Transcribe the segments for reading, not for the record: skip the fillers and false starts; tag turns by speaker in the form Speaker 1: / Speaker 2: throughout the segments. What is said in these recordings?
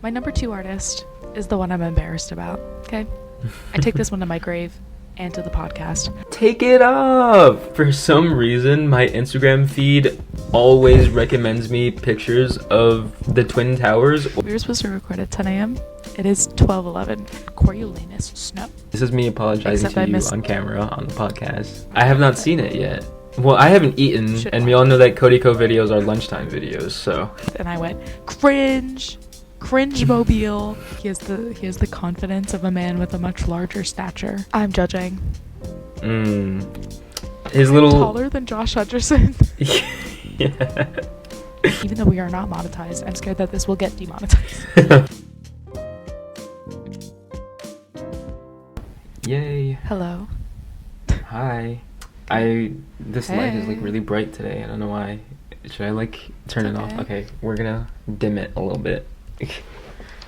Speaker 1: My number 2 artist is the one I'm embarrassed about, okay? I take this one to my grave and to the podcast.
Speaker 2: Take it up! For some reason, my Instagram feed always recommends me pictures of the Twin Towers.
Speaker 1: We were supposed to record at 10 a.m. It is 12:11. Coriolanus snow.
Speaker 2: This is me apologizing
Speaker 1: Except I
Speaker 2: to you
Speaker 1: missed-
Speaker 2: on camera on the podcast. I have not seen it yet. Well, I haven't eaten,
Speaker 1: Should
Speaker 2: and we all know that Cody Co videos are lunchtime videos, so...
Speaker 1: And I went, cringe mobile. He has the confidence of a man with a much larger stature. I'm judging.
Speaker 2: His little...
Speaker 1: Taller than Josh Hutcherson.
Speaker 2: Yeah.
Speaker 1: Even though we are not monetized, I'm scared that this will get demonetized.
Speaker 2: Yay.
Speaker 1: Hello.
Speaker 2: Hi. This light is like really bright today. I don't know why. Should I like turn it off? Okay, we're gonna dim it a little bit.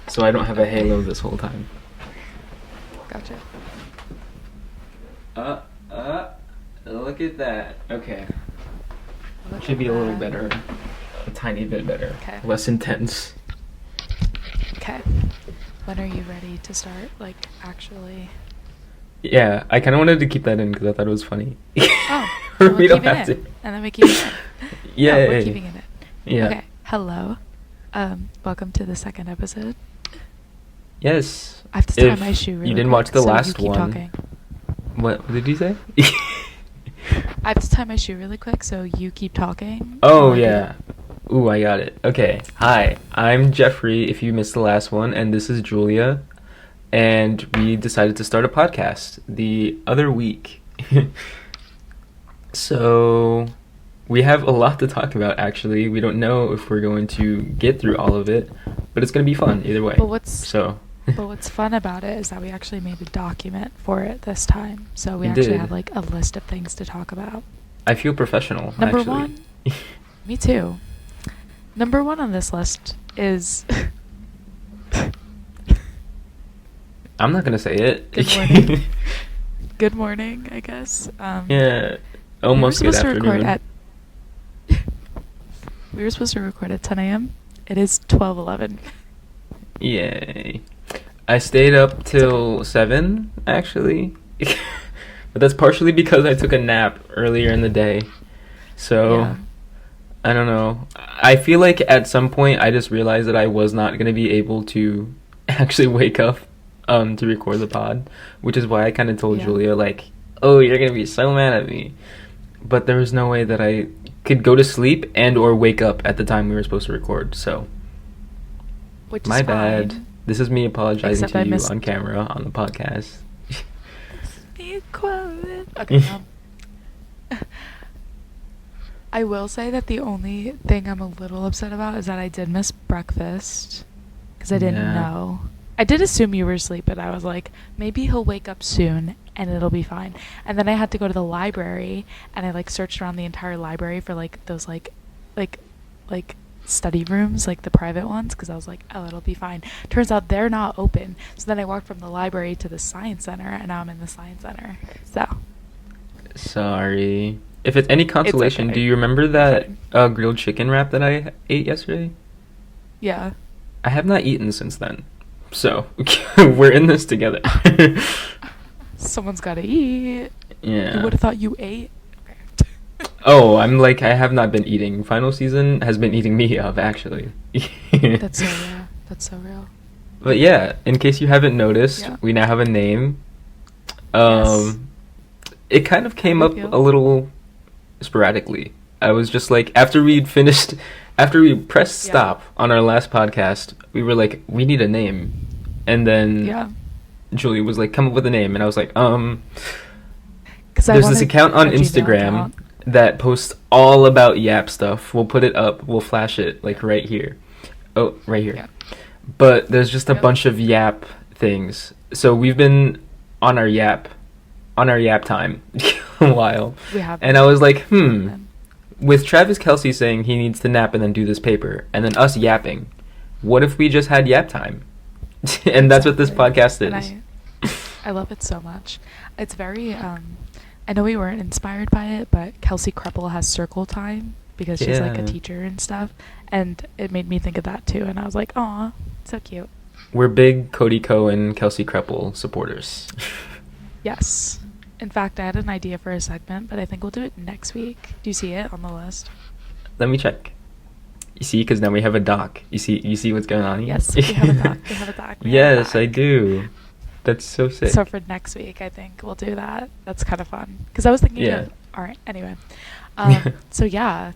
Speaker 2: So I don't have a halo this whole time.
Speaker 1: Gotcha.
Speaker 2: Look at that. Okay.
Speaker 1: Look
Speaker 2: Should
Speaker 1: at
Speaker 2: be a little
Speaker 1: that.
Speaker 2: better. A tiny bit better.
Speaker 1: Okay.
Speaker 2: Less intense.
Speaker 1: Okay. When are you ready to start, like, actually?
Speaker 2: Yeah, I kind of wanted to keep that in because I thought it was funny.
Speaker 1: Oh,
Speaker 2: Or
Speaker 1: we'll
Speaker 2: we don't
Speaker 1: keep it
Speaker 2: have
Speaker 1: in.
Speaker 2: to.
Speaker 1: And then we keep it in.
Speaker 2: Yeah.
Speaker 1: No, we're keeping it in.
Speaker 2: Yeah.
Speaker 1: Okay. Hello. Welcome to the second episode.
Speaker 2: Yes.
Speaker 1: I have to tie
Speaker 2: If
Speaker 1: my shoe really
Speaker 2: you didn't
Speaker 1: quick,
Speaker 2: watch the
Speaker 1: so you
Speaker 2: last
Speaker 1: keep
Speaker 2: one.
Speaker 1: talking.
Speaker 2: What did you say?
Speaker 1: I have to tie my shoe really quick, so you keep talking.
Speaker 2: Oh,
Speaker 1: while I do
Speaker 2: yeah. Ooh, I got it. Okay. Hi, I'm Jeffrey, if you missed the last one, and this is Julia. And we decided to start a podcast the other week. So, we have a lot to talk about, actually. We don't know if we're going to get through all of it, but it's going to be fun either way.
Speaker 1: But what's fun about it is that we actually made a document for it this time. So we
Speaker 2: We
Speaker 1: actually
Speaker 2: did.
Speaker 1: have like a list of things to talk about.
Speaker 2: I feel professional,
Speaker 1: Number
Speaker 2: actually.
Speaker 1: one. Me too. Number 1 on this list is
Speaker 2: I'm not going to say it.
Speaker 1: Good morning. Good morning, I guess.
Speaker 2: Yeah, almost
Speaker 1: we were
Speaker 2: good
Speaker 1: supposed to record
Speaker 2: afternoon.
Speaker 1: we were supposed to record at 10 a.m. It is 12:11.
Speaker 2: Yay. I stayed up till 7, actually. But that's partially because I took a nap earlier in the day. So,
Speaker 1: Yeah.
Speaker 2: I don't know. I feel like at some point I just realized that I was not going to be able to actually wake up to record the pod, which is why I kind of told
Speaker 1: Yeah.
Speaker 2: Julia, like, oh, you're going to be so mad at me. But there was no way that I could go to sleep and or wake up at the time we were supposed to record, so...
Speaker 1: Which
Speaker 2: My
Speaker 1: is
Speaker 2: bad.
Speaker 1: fine.
Speaker 2: This is me apologizing
Speaker 1: Except
Speaker 2: to
Speaker 1: I
Speaker 2: you
Speaker 1: missed-
Speaker 2: on camera on the podcast.
Speaker 1: Be quoted. Okay. I will say that the only thing I'm a little upset about is that I did miss breakfast because I didn't
Speaker 2: Yeah.
Speaker 1: know. I did assume you were asleep, but I was like, maybe he'll wake up soon and it'll be fine. And then I had to go to the library and I like searched around the entire library for like those like study rooms, like the private ones, because I was like, oh, it'll be fine. Turns out they're not open. So then I walked from the library to the science center and now I'm in the science center. So
Speaker 2: Sorry. If it's any consolation,
Speaker 1: okay.
Speaker 2: do you remember that grilled chicken wrap that I ate yesterday?
Speaker 1: yeah.
Speaker 2: I have not eaten since then. So, we're in this together.
Speaker 1: Someone's got to eat.
Speaker 2: Yeah.
Speaker 1: You would have thought you ate.
Speaker 2: Oh, I'm like, I have not been eating. Final season has been eating me up, actually.
Speaker 1: That's so real. That's so real.
Speaker 2: But yeah, in case you haven't noticed,
Speaker 1: Yeah.
Speaker 2: we now have a name.
Speaker 1: Yes.
Speaker 2: It kind of came
Speaker 1: How
Speaker 2: up
Speaker 1: do you
Speaker 2: a
Speaker 1: feel?
Speaker 2: little sporadically. I was just like, after we pressed
Speaker 1: Yeah.
Speaker 2: stop on our last podcast, we were like, we need a name. And then
Speaker 1: Yeah.
Speaker 2: Julie was like, come up with a name. And I was like,
Speaker 1: Because
Speaker 2: there's this account on Instagram that posts all about Yap stuff. We'll put it up. We'll flash it like right here. Oh, right here.
Speaker 1: Yeah.
Speaker 2: But there's just a
Speaker 1: Yep.
Speaker 2: bunch of Yap things. So we've been on our Yap time a while.
Speaker 1: We have.
Speaker 2: And I was like, with Travis Kelce saying he needs to nap and then do this paper, and then us yapping, what if we just had Yap time? And that's what this
Speaker 1: Exactly.
Speaker 2: podcast
Speaker 1: And
Speaker 2: is.
Speaker 1: I love it so much. It's very, I know we weren't inspired by it, but Kelsey Kreppel has circle time because she's like a teacher and stuff, and it made me think of that too. And I was like, "Aw, so cute."
Speaker 2: We're big Cody Cohen, Kelsey Kreppel supporters.
Speaker 1: Yes. In fact, I had an idea for a segment, but I think we'll do it next week. Do you see it on the list?
Speaker 2: Let me check. You see, because now we have a doc. You see what's going on here?
Speaker 1: Yes, we have a doc. We have a doc.
Speaker 2: Yes, I do. That's so sick.
Speaker 1: So for next week, I think we'll do that. That's kind of fun. Because I was thinking of... All right, anyway. So yeah,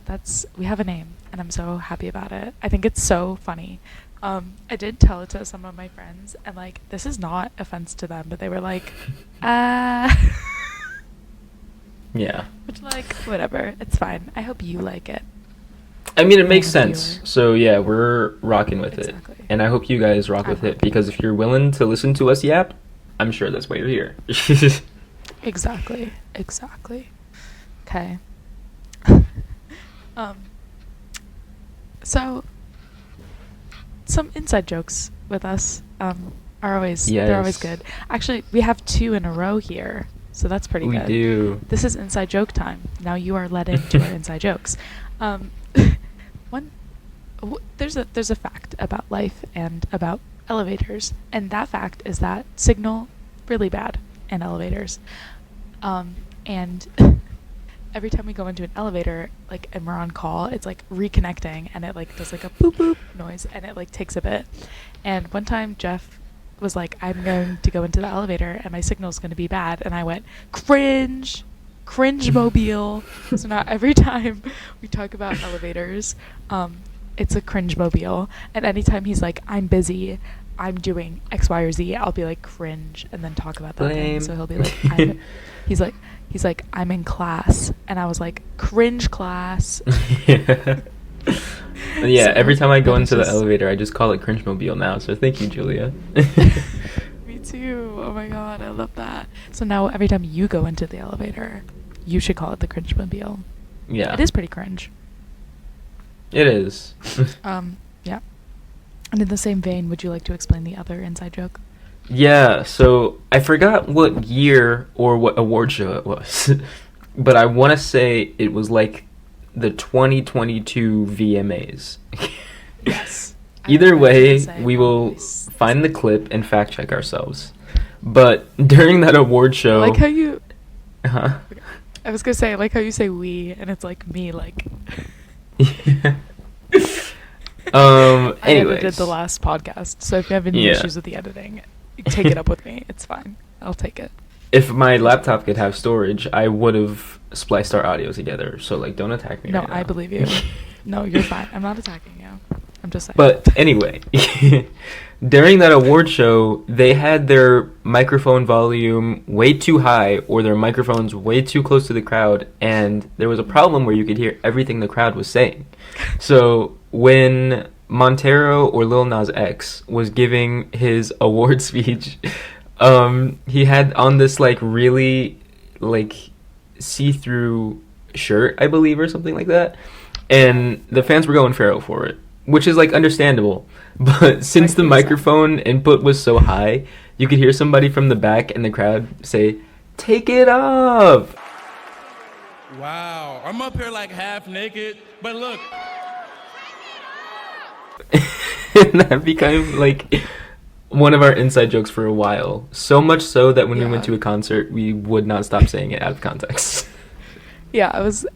Speaker 1: we have a name, and I'm so happy about it. I think it's so funny. I did tell it to some of my friends, and like, this is not offense to them, but they were like,
Speaker 2: Yeah.
Speaker 1: Which, like, whatever. It's fine. I hope you like it.
Speaker 2: I mean, it makes sense. So yeah, we're rocking with it. And I hope you guys rock with it, because if you're willing to listen to us yap, I'm sure that's why you're here.
Speaker 1: Exactly. Okay. So some inside jokes with us are always they're always good. Actually, we have 2 in a row here, so that's pretty good.
Speaker 2: We do.
Speaker 1: This is inside joke time. Now you are led into our inside jokes. There's a fact about life and about elevators, and that fact is that signal really bad in elevators. And every time we go into an elevator, like, and we're on call, it's like reconnecting, and it like does like a boop boop noise, and it like takes a bit. And one time Jeff was like, I'm going to go into the elevator and my signal's going to be bad, and I went, cringe mobile. So now every time we talk about elevators, it's a cringe mobile, and anytime he's like, I'm busy, I'm doing X, Y, or Z, I'll be like, cringe, and then talk about that thing. So he'll be like, he's like, I'm in class, and I was like, cringe class.
Speaker 2: Yeah. Yeah,
Speaker 1: So
Speaker 2: every time I go into the
Speaker 1: just...
Speaker 2: elevator, I just call it cringe mobile now, so thank you, Julia.
Speaker 1: Me too. Oh my god, I love that. So now every time you go into the elevator, you should call it the cringe mobile.
Speaker 2: Yeah.
Speaker 1: It is pretty cringe.
Speaker 2: It is.
Speaker 1: Yeah. And in the same vein, would you like to explain the other inside joke?
Speaker 2: Yeah, so I forgot what year or what award show it was, but I want to say it was like the 2022 VMAs.
Speaker 1: Yes.
Speaker 2: Either way, we will find the clip and fact check ourselves. But during that award show...
Speaker 1: I like how you...
Speaker 2: Huh?
Speaker 1: I was going to say, I like how you say we, and it's like me, like...
Speaker 2: Yeah.
Speaker 1: I
Speaker 2: Anyways.
Speaker 1: edited the last podcast, so if you have any issues with the editing, take it up with me. It's fine. I'll take it.
Speaker 2: If my laptop could have storage, I would have spliced our audio together. So, like, don't attack me.
Speaker 1: No,
Speaker 2: right now.
Speaker 1: I believe you. No, you're fine. I'm not attacking you. I'm just saying.
Speaker 2: But anyway, during that award show, they had their microphone volume way too high, or their microphones way too close to the crowd, and there was a problem where you could hear everything the crowd was saying. So when Montero or Lil Nas X was giving his award speech, he had on this like really like see-through shirt, I believe, or something like that, and the fans were going feral for it, which is like understandable. But since the microphone input was so high, you could hear somebody from the back in the crowd say, "Take it off."
Speaker 3: Wow, I'm up here like half naked, but look.
Speaker 2: And that became like one of our inside jokes for a while. So much so that when we went to a concert, we would not stop saying it out of context.
Speaker 1: Yeah, I was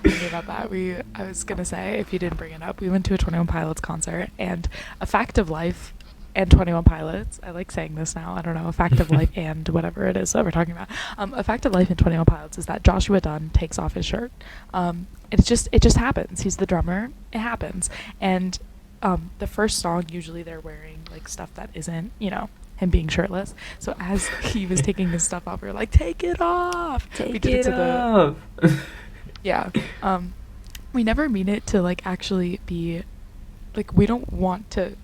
Speaker 1: thinking about that. I was gonna say, if you didn't bring it up, we went to a 21 Pilots concert, and a fact of life and 21 Pilots. I like saying this now. I don't know, a fact of life and whatever it is that we're talking about. A fact of life in 21 Pilots is that Joshua Dunn takes off his shirt. It just happens. He's the drummer. It happens. And the first song, usually they're wearing like stuff that isn't, him being shirtless. So as he was taking his stuff off, we were like, "Take it off!
Speaker 2: Take it off!"
Speaker 1: Yeah. We never mean it to like actually be like, we don't want to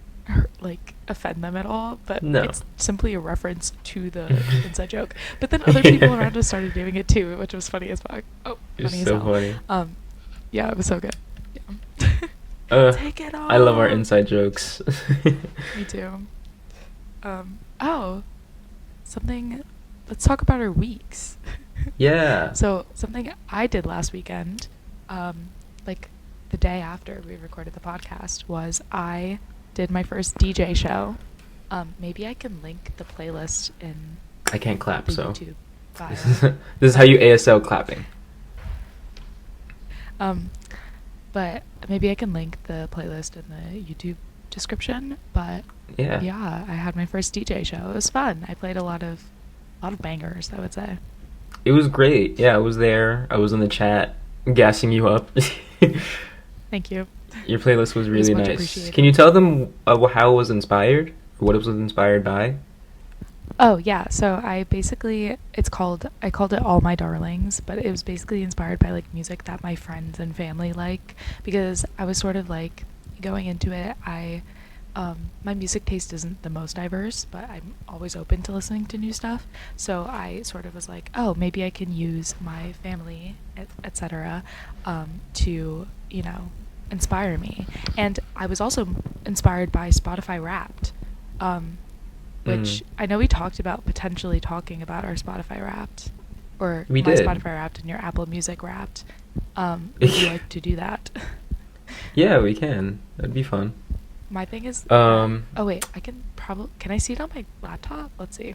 Speaker 1: like offend them at all, but it's simply a reference to the inside joke. But then other people around us started doing it too, which was funny as fuck. Funny as hell.
Speaker 2: Funny.
Speaker 1: Yeah, it was so good. Yeah. Take it off.
Speaker 2: I love our inside jokes.
Speaker 1: Me too. Let's talk about our weeks.
Speaker 2: Yeah.
Speaker 1: So something I did last weekend, like the day after we recorded the podcast was I did my first DJ show. Maybe I can link the playlist in
Speaker 2: I can't clap,
Speaker 1: the
Speaker 2: so
Speaker 1: YouTube bio.
Speaker 2: this is how you ASL clapping.
Speaker 1: But maybe I can link the playlist in the YouTube description. But
Speaker 2: Yeah.
Speaker 1: I had my first DJ show. It was fun. I played a lot of bangers, I would say.
Speaker 2: It was great. Yeah, I was there. I was in the chat gassing you up.
Speaker 1: Thank you.
Speaker 2: Your playlist was really
Speaker 1: much
Speaker 2: nice.
Speaker 1: appreciated.
Speaker 2: Can you tell them how it was inspired? Or what it was inspired by?
Speaker 1: Oh yeah, so I called it All My Darlings, but it was basically inspired by like music that my friends and family like, because I was sort of like going into it, my music taste isn't the most diverse, but I'm always open to listening to new stuff. So I sort of was like, oh, maybe I can use my family, etc., to, inspire me. And I was also inspired by Spotify Wrapped, which I know we talked about potentially talking about our Spotify Wrapped, or
Speaker 2: We
Speaker 1: my
Speaker 2: did.
Speaker 1: Spotify Wrapped and your Apple Music Wrapped. Would you like to do that?
Speaker 2: Yeah, we can. That'd be fun.
Speaker 1: My thing is,
Speaker 2: Um,
Speaker 1: oh wait, can I see it on my laptop? Let's see.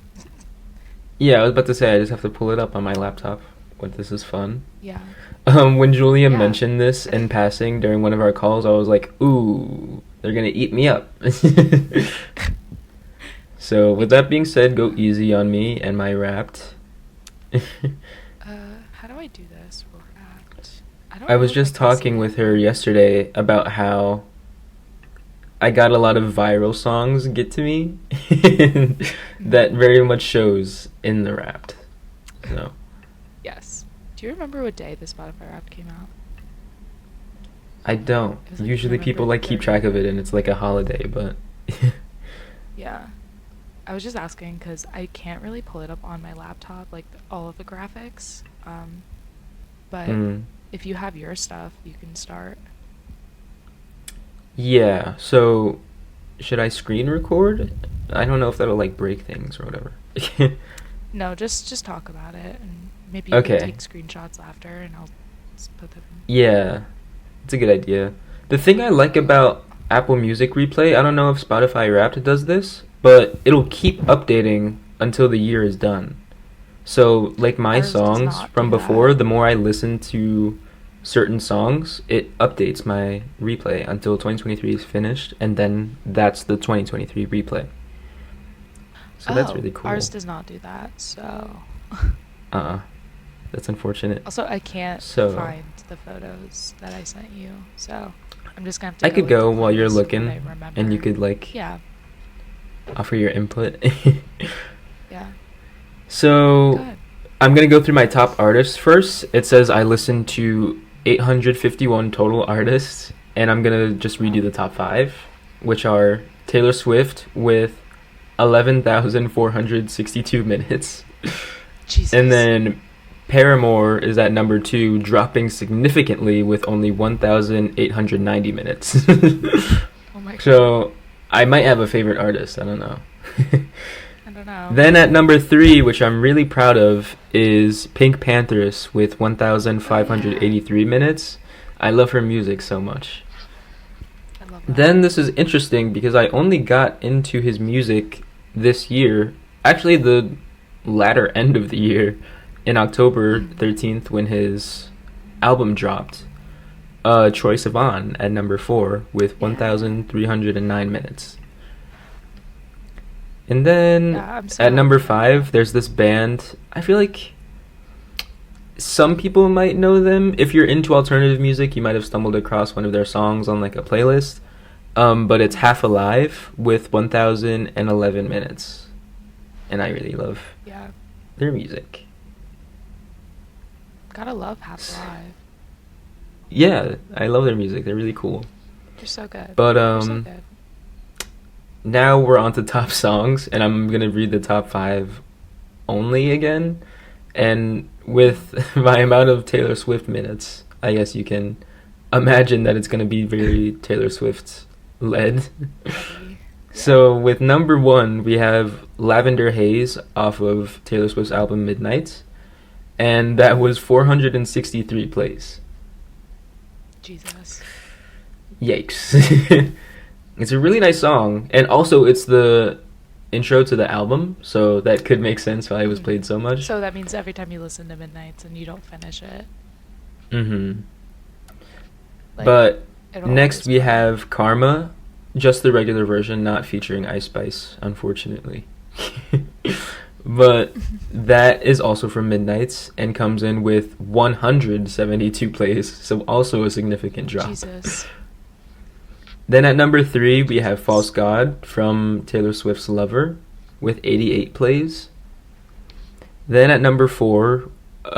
Speaker 2: Yeah, I was about to say I just have to pull it up on my laptop. But this is fun.
Speaker 1: Yeah.
Speaker 2: When Julia
Speaker 1: Yeah.
Speaker 2: mentioned this in passing during one of our calls, I was like, "Ooh, they're gonna eat me up." So, with that being said, go easy on me and my Wrapped.
Speaker 1: How do I do this? Wrapped.
Speaker 2: I was
Speaker 1: know if
Speaker 2: just
Speaker 1: I can see
Speaker 2: talking
Speaker 1: it.
Speaker 2: with her yesterday about how I got a lot of viral songs get to me that very much shows in the Wrapped. So,
Speaker 1: Yes. Do you remember what day the Spotify Wrapped came out?
Speaker 2: I don't.
Speaker 1: It was like
Speaker 2: Usually people
Speaker 1: November
Speaker 2: like keep
Speaker 1: 30th.
Speaker 2: track of it and it's like a holiday, but
Speaker 1: Yeah. I was just asking because I can't really pull it up on my laptop, like all of the graphics. But if you have your stuff, you can start.
Speaker 2: Yeah, so should I screen record? I don't know if that'll like break things or whatever.
Speaker 1: No, just talk about it, and maybe you
Speaker 2: Okay.
Speaker 1: can take screenshots after, and I'll just put them.
Speaker 2: Yeah, it's a good idea. The thing I like about Apple Music Replay, I don't know if Spotify Wrapped does this, but it'll keep updating until the year is done. So, like my
Speaker 1: Ours does
Speaker 2: songs
Speaker 1: not
Speaker 2: from
Speaker 1: do
Speaker 2: before,
Speaker 1: that.
Speaker 2: the more I listen to certain songs, it updates my replay until 2023 is finished, and then that's the 2023 replay. So that's really cool.
Speaker 1: Ours does not do that, so.
Speaker 2: That's unfortunate.
Speaker 1: Also, I can't
Speaker 2: So-
Speaker 1: find the photos that I sent you, so I'm just gonna have to.
Speaker 2: I could
Speaker 1: with
Speaker 2: go
Speaker 1: the
Speaker 2: while you're
Speaker 1: playlist
Speaker 2: looking,
Speaker 1: when I remember.
Speaker 2: and you could like
Speaker 1: Yeah,
Speaker 2: offer your input.
Speaker 1: yeah.
Speaker 2: So
Speaker 1: Good.
Speaker 2: I'm gonna go through my top artists first. It says I listened to 851 total artists, and I'm gonna just read you the top 5, which are Taylor Swift with 11,462 minutes,
Speaker 1: Jesus.
Speaker 2: and then Paramore is at number 2, dropping significantly with only 1,890 minutes.
Speaker 1: Oh my god.
Speaker 2: So I might have a favorite artist. I don't know.
Speaker 1: I don't know.
Speaker 2: Then at number 3, which I'm really proud of, is Pink Panthers with 1,583 minutes. I love her music so much.
Speaker 1: I love that.
Speaker 2: Then this is interesting because I only got into his music this year, actually the latter end of the year, in October 13th when his album dropped. Troye Sivan at number 4 with 1,309 minutes. And then
Speaker 1: Yeah, I'm so
Speaker 2: at number
Speaker 1: happy about
Speaker 2: 5,
Speaker 1: that.
Speaker 2: there's this band. I feel like some people might know them. If you're into alternative music, you might have stumbled across one of their songs on like a playlist. But it's Half Alive with 1,011 minutes. And I really love
Speaker 1: Yeah,
Speaker 2: their music.
Speaker 1: gotta love Half Alive.
Speaker 2: Yeah, I love their music. They're really cool.
Speaker 1: You're so good.
Speaker 2: But
Speaker 1: You're so good.
Speaker 2: now we're on to top songs, and I'm gonna read the top 5 only again. And with my amount of Taylor Swift minutes, I guess you can imagine that it's gonna be very Taylor Swift led.
Speaker 1: Ready?
Speaker 2: So with number 1, we have Lavender Haze off of Taylor Swift's album Midnight, and that was 463 plays.
Speaker 1: Jesus.
Speaker 2: Yikes. It's a really nice song, and also it's the intro to the album, so that could make sense why it was played so much.
Speaker 1: So that means every time you listen to Midnights and you don't finish it.
Speaker 2: Mm-hmm.
Speaker 1: Like,
Speaker 2: But
Speaker 1: it'll
Speaker 2: next
Speaker 1: always
Speaker 2: we
Speaker 1: play.
Speaker 2: have Karma, just the regular version, not featuring Ice Spice, unfortunately. But that is also from Midnights and comes in with 172 plays, so also a significant drop.
Speaker 1: Jesus.
Speaker 2: Then at number 3, we have False God from Taylor Swift's Lover with 88 plays. Then at number 4,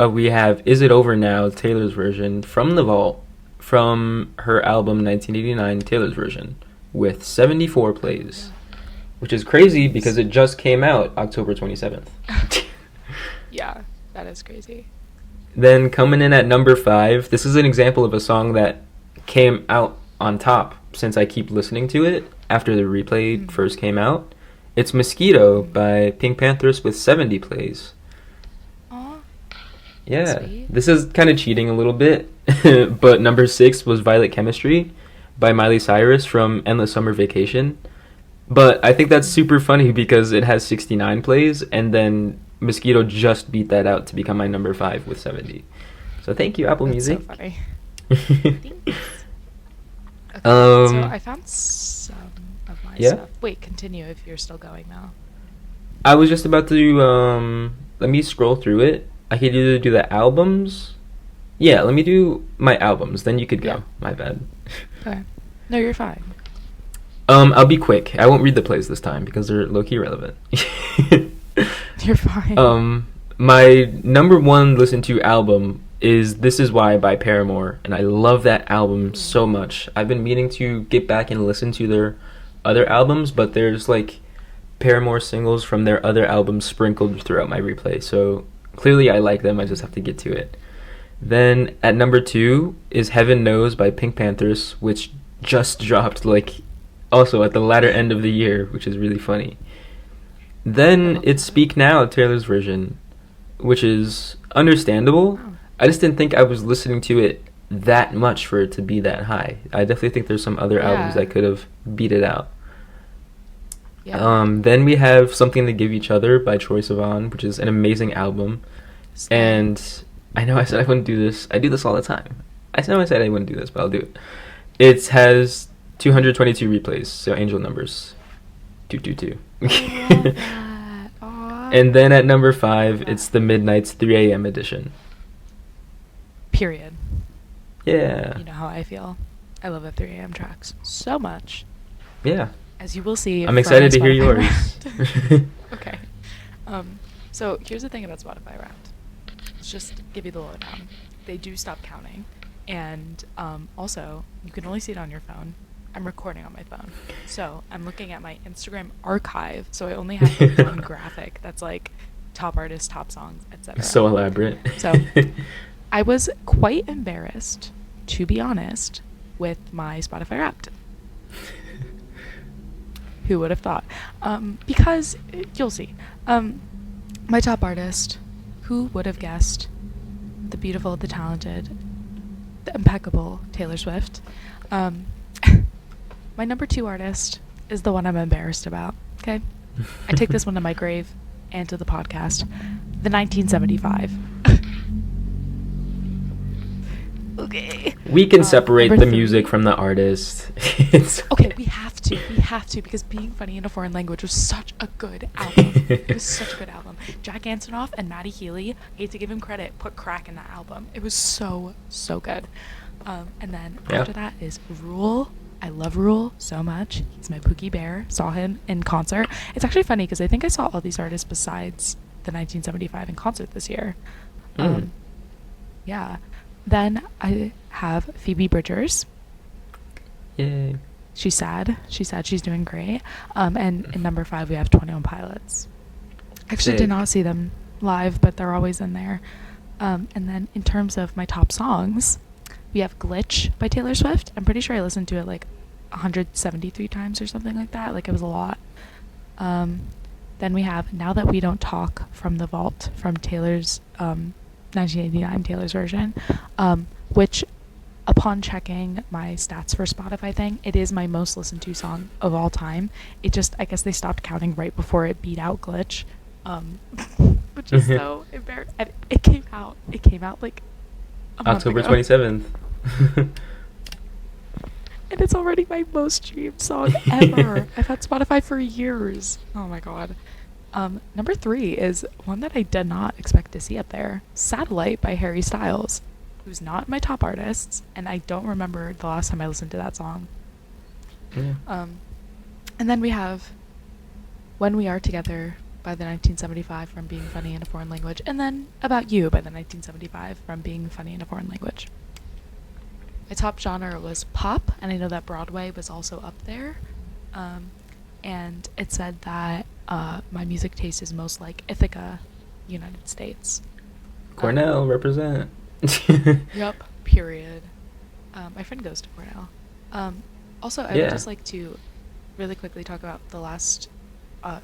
Speaker 2: we have Is It Over Now, Taylor's version, from the vault, from her album 1989, Taylor's version, with 74 plays. Which is crazy because it just came out October 27th.
Speaker 1: Yeah, that is crazy.
Speaker 2: Then coming in at number 5, this is an example of a song that came out on top since I keep listening to it after the replay first came out. It's Mosquito by Pink Panthers with 70 plays.
Speaker 1: Aw.
Speaker 2: Yeah,
Speaker 1: Sweet.
Speaker 2: this is kind of cheating a little bit, but number 6 was Violet Chemistry by Miley Cyrus from Endless Summer Vacation. But I think that's super funny because it has 69 plays, and then Mosquito just beat that out to become my number 5 with 70. So thank you, Apple
Speaker 1: That's
Speaker 2: Music.
Speaker 1: so funny. Thanks. Okay, so I found some of my
Speaker 2: Yeah?
Speaker 1: stuff. Wait, continue if you're still going now.
Speaker 2: I was just about to, let me scroll through it. I could either do the albums. Yeah, let me do my albums, then you could go.
Speaker 1: Yeah.
Speaker 2: My bad.
Speaker 1: Okay. No, you're fine.
Speaker 2: I'll be quick. I won't read the plays this time because they're low-key relevant.
Speaker 1: You're fine.
Speaker 2: My number 1 listened to album is This Is Why by Paramore, and I love that album so much. I've been meaning to get back and listen to their other albums, but there's like Paramore singles from their other albums sprinkled throughout my replay, so clearly I like them. I just have to get to it. Then at number 2 is Heaven Knows by Pink Panthers, which just dropped like also at the latter end of the year, which is really funny. Then it's Speak Now, Taylor's version, which is understandable.
Speaker 1: Oh.
Speaker 2: I just didn't think I was listening to it that much for it to be that high. I definitely think there's some other albums
Speaker 1: Yeah.
Speaker 2: that could have beat it out.
Speaker 1: Yeah.
Speaker 2: Then we have Something to Give Each Other by Troye Sivan, which is an amazing album. And I know I said I wouldn't do this. I do this all the time. I know I said I wouldn't do this, but I'll do it. It has 222 replays, so angel numbers. 222.
Speaker 1: I love that. Aw.
Speaker 2: And then at number 5, it's the Midnight's 3 a.m. edition.
Speaker 1: Period.
Speaker 2: Yeah.
Speaker 1: You know how I feel. I love the 3 a.m. tracks so much.
Speaker 2: Yeah.
Speaker 1: As you will see.
Speaker 2: I'm
Speaker 1: from
Speaker 2: excited to hear
Speaker 1: Spotify
Speaker 2: yours.
Speaker 1: Wrapped. Okay. So here's the thing about Spotify Wrapped. Let's just give you the lowdown. They do stop counting. And also, you can only see it on your phone. I'm recording on my phone. So I'm looking at my Instagram archive. So I only have the one graphic that's like top artists, top songs, etc.
Speaker 2: So elaborate.
Speaker 1: So I was quite embarrassed, to be honest, with my Spotify Wrapped. Who would have thought? Because you'll see. My top artist, who would have guessed? The beautiful, the talented, the impeccable Taylor Swift. My number 2 artist is the one I'm embarrassed about. Okay, I take this one to my grave and to the podcast. The 1975. Okay.
Speaker 2: We can separate
Speaker 1: number
Speaker 2: the
Speaker 1: 3.
Speaker 2: music from the artist. It's
Speaker 1: Okay, we have to, because Being Funny in a Foreign Language was such a good album. It was such a good album. Jack Antonoff and Maddie Healy, hate to give him credit, put crack in that album. It was so good. And then after that is Rule. I love Rule so much. He's my Pookie Bear. Saw him in concert. It's actually funny because I think I saw all these artists besides the 1975 in concert this year. Yeah. Then I have Phoebe Bridgers.
Speaker 2: Yay.
Speaker 1: She's sad. She's sad. She's doing great. And in number 5, we have 21 Pilots. Actually,
Speaker 2: Sick.
Speaker 1: did not see them live, but they're always in there. And then in terms of my top songs, we have Glitch by Taylor Swift. I'm pretty sure I listened to it like 173 times or something like that. Like, it was a lot. Then we have Now That We Don't Talk from the Vault from Taylor's 1989 Taylor's version, which upon checking my stats for Spotify thing, it is my most listened to song of all time. It just, I guess they stopped counting right before it beat out Glitch, which is so embarrassing. It came out like a month
Speaker 2: October
Speaker 1: ago.
Speaker 2: 27th.
Speaker 1: And it's already my most streamed song ever. I've had Spotify for years. Oh my god. Number 3 is one that I did not expect to see up there. Satellite by Harry Styles, who's not my top artists, and I don't remember the last time I listened to that song.
Speaker 2: Yeah.
Speaker 1: And then we have When We Are Together by the 1975 from Being Funny in a Foreign Language, and then About You by the 1975 from Being Funny in a Foreign Language. My top genre was pop, and I know that Broadway was also up there. And it said that my music taste is most like Ithaca, United States.
Speaker 2: Cornell, represent.
Speaker 1: Yep, period. My friend goes to Cornell. Also, I would just like to really quickly talk about the last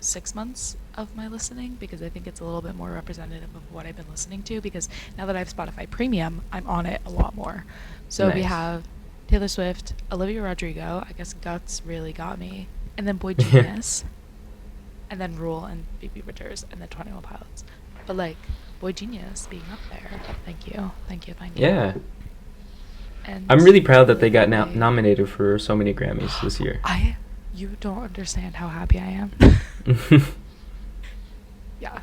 Speaker 1: 6 months of my listening, because I think it's a little bit more representative of what I've been listening to, because now that I have Spotify Premium, I'm on it a lot more. So we have Taylor Swift, Olivia Rodrigo, I guess Guts really got me, and then Boy Genius, and then Rule and Phoebe Bridgers, and then 21 Pilots. But like, Boy Genius being up there, thank you.
Speaker 2: Yeah.
Speaker 1: And
Speaker 2: I'm really proud that they got nominated for so many Grammys this year.
Speaker 1: You don't understand how happy I am. Yeah.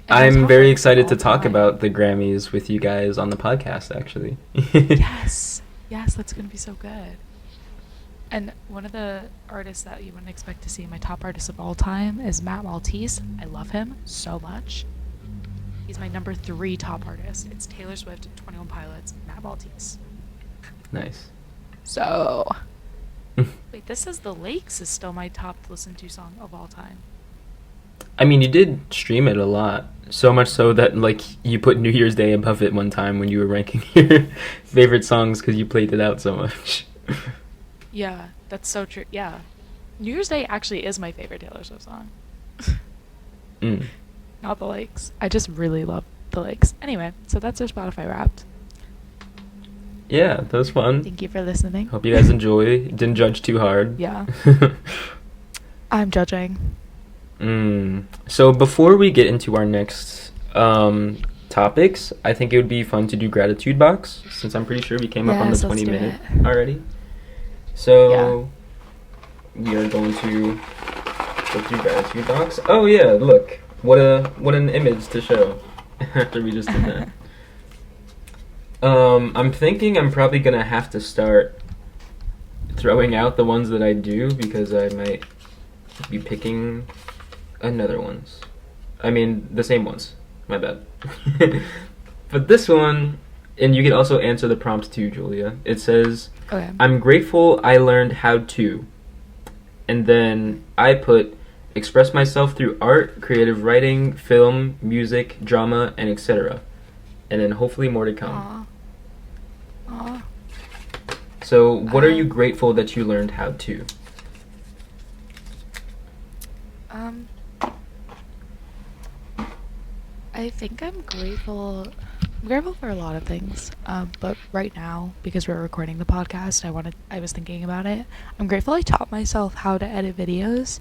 Speaker 2: I'm very excited to talk about the Grammys with you guys on the podcast, actually.
Speaker 1: Yes, that's going to be so good. And one of the artists that you wouldn't expect to see, my top artist of all time, is Matt Maltese. I love him so much. He's my number 3 top artist. It's Taylor Swift, 21 Pilots, Matt Maltese.
Speaker 2: Nice.
Speaker 1: So, wait, this says The Lakes is still my top listened to song of all time.
Speaker 2: I mean, you did stream it a lot. So much so that, like, you put New Year's Day above it one time when you were ranking your favorite songs because you played it out so much.
Speaker 1: Yeah, that's so true. Yeah. New Year's Day actually is my favorite Taylor Swift song. Not The Lakes. I just really love The Lakes. Anyway, so that's our Spotify Wrapped.
Speaker 2: Yeah, that was fun.
Speaker 1: Thank you for listening.
Speaker 2: Hope you guys enjoy. Didn't judge too hard.
Speaker 1: Yeah. I'm judging.
Speaker 2: So before we get into our next topics, I think it would be fun to do Gratitude Box, since I'm pretty sure we came up on the 20-minute already. So we are going to go through Gratitude Box. Oh yeah, look. What an image to show after we just did that. I'm thinking I'm probably gonna have to start throwing out the ones that I do, because I might be picking another ones. I mean, the same ones. My bad. But this one, and you can also answer the prompts too, Julia. It says,
Speaker 1: Okay.
Speaker 2: I'm grateful I learned how to. And then I put, express myself through art, creative writing, film, music, drama, and etc. And then hopefully more to come.
Speaker 1: Aww.
Speaker 2: So, what are you grateful that you learned how to?
Speaker 1: I think I'm grateful for a lot of things. But right now, because we're recording the podcast, I was thinking about it. I'm grateful I taught myself how to edit videos.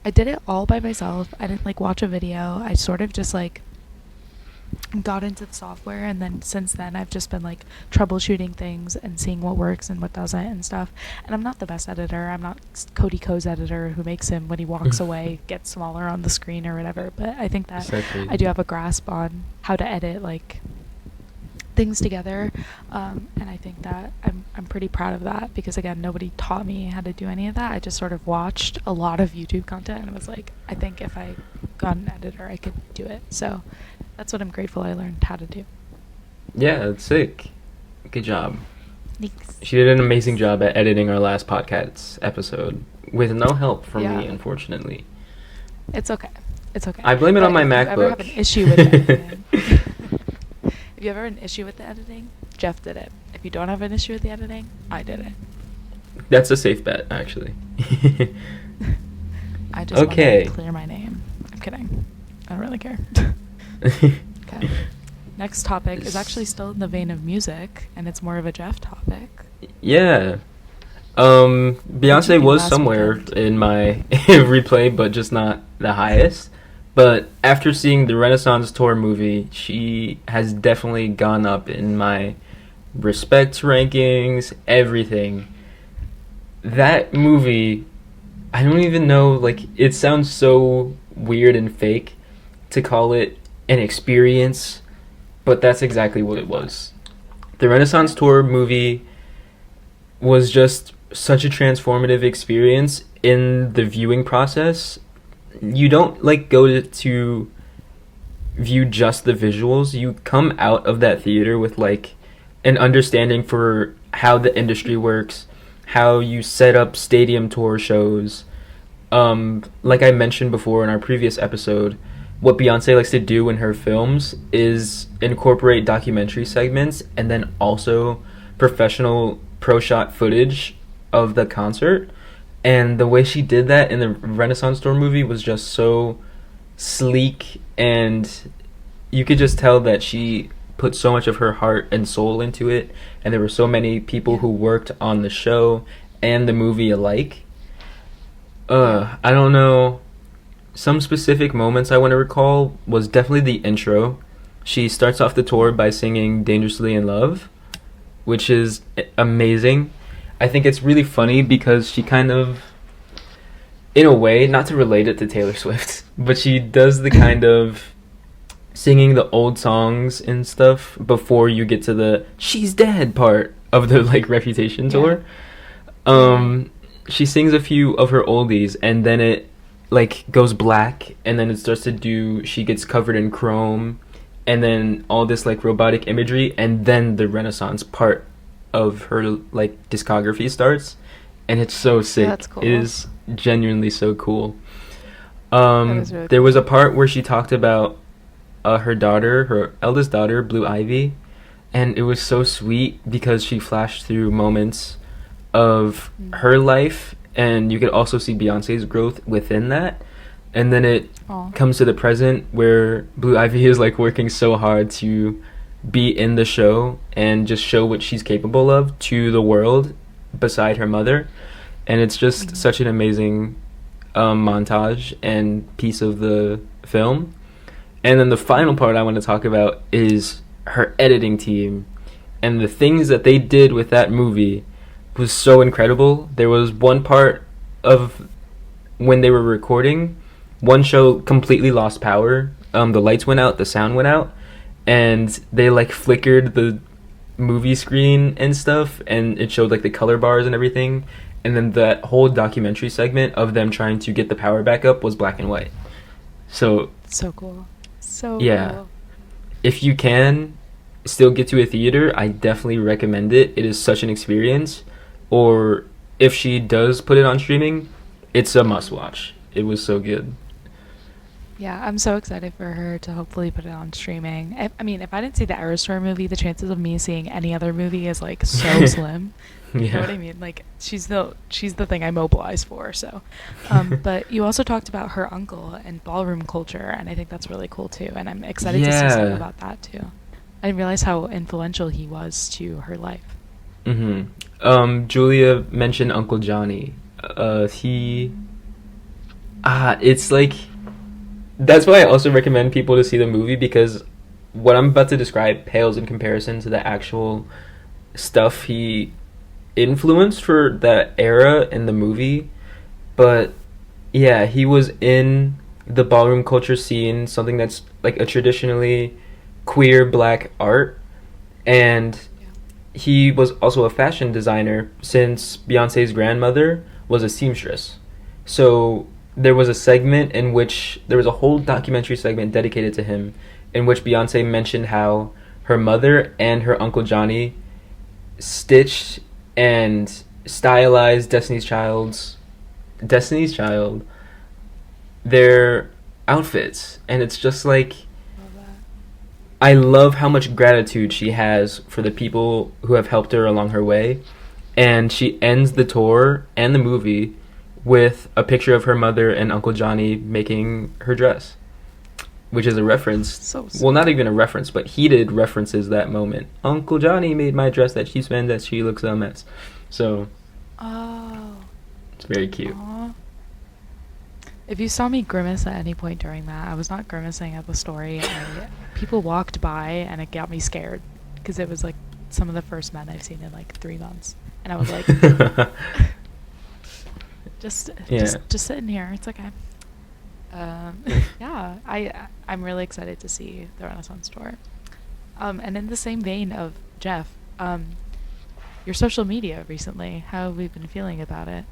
Speaker 1: I did it all by myself. I didn't watch a video. I sort of just got into the software, and then since then I've just been troubleshooting things and seeing what works and what doesn't and stuff. And I'm not the best editor. I'm not Cody Ko's editor who makes him, when he walks away, get smaller on the screen or whatever. But I think that I do have a grasp on how to edit things together, and I think that I'm pretty proud of that, because again, nobody taught me how to do any of that. I just sort of watched a lot of YouTube content and was like, I think if I got an editor I could do it. So that's what I'm grateful I learned how to do.
Speaker 2: Yeah, that's sick. Good job.
Speaker 1: Thanks.
Speaker 2: She did an amazing job at editing our last podcast episode with no help from me, unfortunately.
Speaker 1: It's okay.
Speaker 2: I blame it on my MacBook.
Speaker 1: If you ever have an issue with the editing, if you ever have an issue with the editing, Jeff did it. If you don't have an issue with the editing, I did it.
Speaker 2: That's a safe bet, actually.
Speaker 1: I just want to clear my name. I'm kidding. I don't really care. Okay. Next topic is actually still in the vein of music, and it's more of a Jeff topic.
Speaker 2: Yeah.
Speaker 1: What'd you
Speaker 2: Beyonce
Speaker 1: do
Speaker 2: was
Speaker 1: last
Speaker 2: somewhere
Speaker 1: weekend?
Speaker 2: in my replay, but just not the highest. But after seeing the Renaissance Tour movie, she has definitely gone up in my respect rankings, everything. That movie, I don't even know, like, it sounds so weird and fake to call it an experience, but that's exactly what it was. The Renaissance Tour movie was just such a transformative experience in the viewing process. You don't like go to view just the visuals. You come out of that theater with like an understanding for how the industry works, how you set up stadium tour shows. Like I mentioned before in our previous episode, what Beyonce likes to do in her films is incorporate documentary segments and then also professional pro shot footage of the concert. And the way she did that in the Renaissance Tour movie was just so sleek, and you could just tell that she put so much of her heart and soul into it, and there were so many people
Speaker 1: Yeah.
Speaker 2: who worked on the show and the movie alike. I don't know. Some specific moments I want to recall was definitely the intro. She starts off the tour by singing Dangerously in Love, which is amazing. I think it's really funny because she kind of, in a way, not to relate it to Taylor Swift, but she does the kind of singing the old songs and stuff before you get to the "she's dead" part of the like Reputation tour. Um, she sings a few of her oldies, and then it like goes black, and then it starts to do. She gets covered in chrome, and then all this like robotic imagery, and then the Renaissance part of her like discography starts, and it's so sick.
Speaker 1: That's cool.
Speaker 2: It is genuinely so cool.
Speaker 1: is really
Speaker 2: There
Speaker 1: cool.
Speaker 2: was a part where she talked about her daughter, her eldest daughter, Blue Ivy, and it was so sweet because she flashed through moments of her life, and you could also see Beyonce's growth within that. And then it
Speaker 1: Aw.
Speaker 2: comes to the present where Blue Ivy is like working so hard to be in the show and just show what she's capable of to the world beside her mother. And it's just such an amazing montage and piece of the film. And then the final part I want to talk about is her editing team. And the things that they did with that movie was so incredible. There was one part of when they were recording, one show completely lost power. The lights went out, the sound went out, and they like flickered the movie screen and stuff, and it showed like the color bars and everything. And then that whole documentary segment of them trying to get the power back up was black and white. So
Speaker 1: So cool. So
Speaker 2: yeah,
Speaker 1: cool.
Speaker 2: if you can still get to a theater, I definitely recommend it. It is such an experience. Or if she does put it on streaming, it's a must watch. It was so good.
Speaker 1: Yeah, I'm so excited for her to hopefully put it on streaming. I mean, if I didn't see the Aerostar movie, the chances of me seeing any other movie is like so slim. You know what I mean? Like she's the thing I mobilize for. So, but you also talked about her uncle and ballroom culture, and I think that's really cool too. And I'm excited to see something
Speaker 2: Yeah.
Speaker 1: about that too. I didn't realize how influential he was to her life.
Speaker 2: Julia mentioned Uncle Johnny. It's like, that's why I also recommend people to see the movie, because what I'm about to describe pales in comparison to the actual stuff he influenced for that era in the movie. But yeah, he was in the ballroom culture scene, something that's like a traditionally queer black art, and he was also a fashion designer since Beyonce's grandmother was a seamstress. So there was a segment in which there was a whole documentary segment dedicated to him, in which Beyonce mentioned how her mother and her Uncle Johnny stitched and stylized Destiny's Child, their outfits. And it's just like,
Speaker 1: Love that.
Speaker 2: I love how much gratitude she has for the people who have helped her along her way. And she ends the tour and the movie with a picture of her mother and Uncle Johnny making her dress, which is a reference.
Speaker 1: So sweet.
Speaker 2: Well, not even a reference, but heated references that moment. Uncle Johnny made my dress that she spends, that she looks a mess. So
Speaker 1: Oh.
Speaker 2: it's very cute.
Speaker 1: Aw. If you saw me grimace at any point during that, I was not grimacing at the story. People walked by and it got me scared because it was like some of the first men I've seen in like 3 months, and I was like, just sit in here. It's okay. Yeah, I'm really excited to see the Renaissance tour. And in the same vein of Jeff, your social media recently, how have we been feeling about it?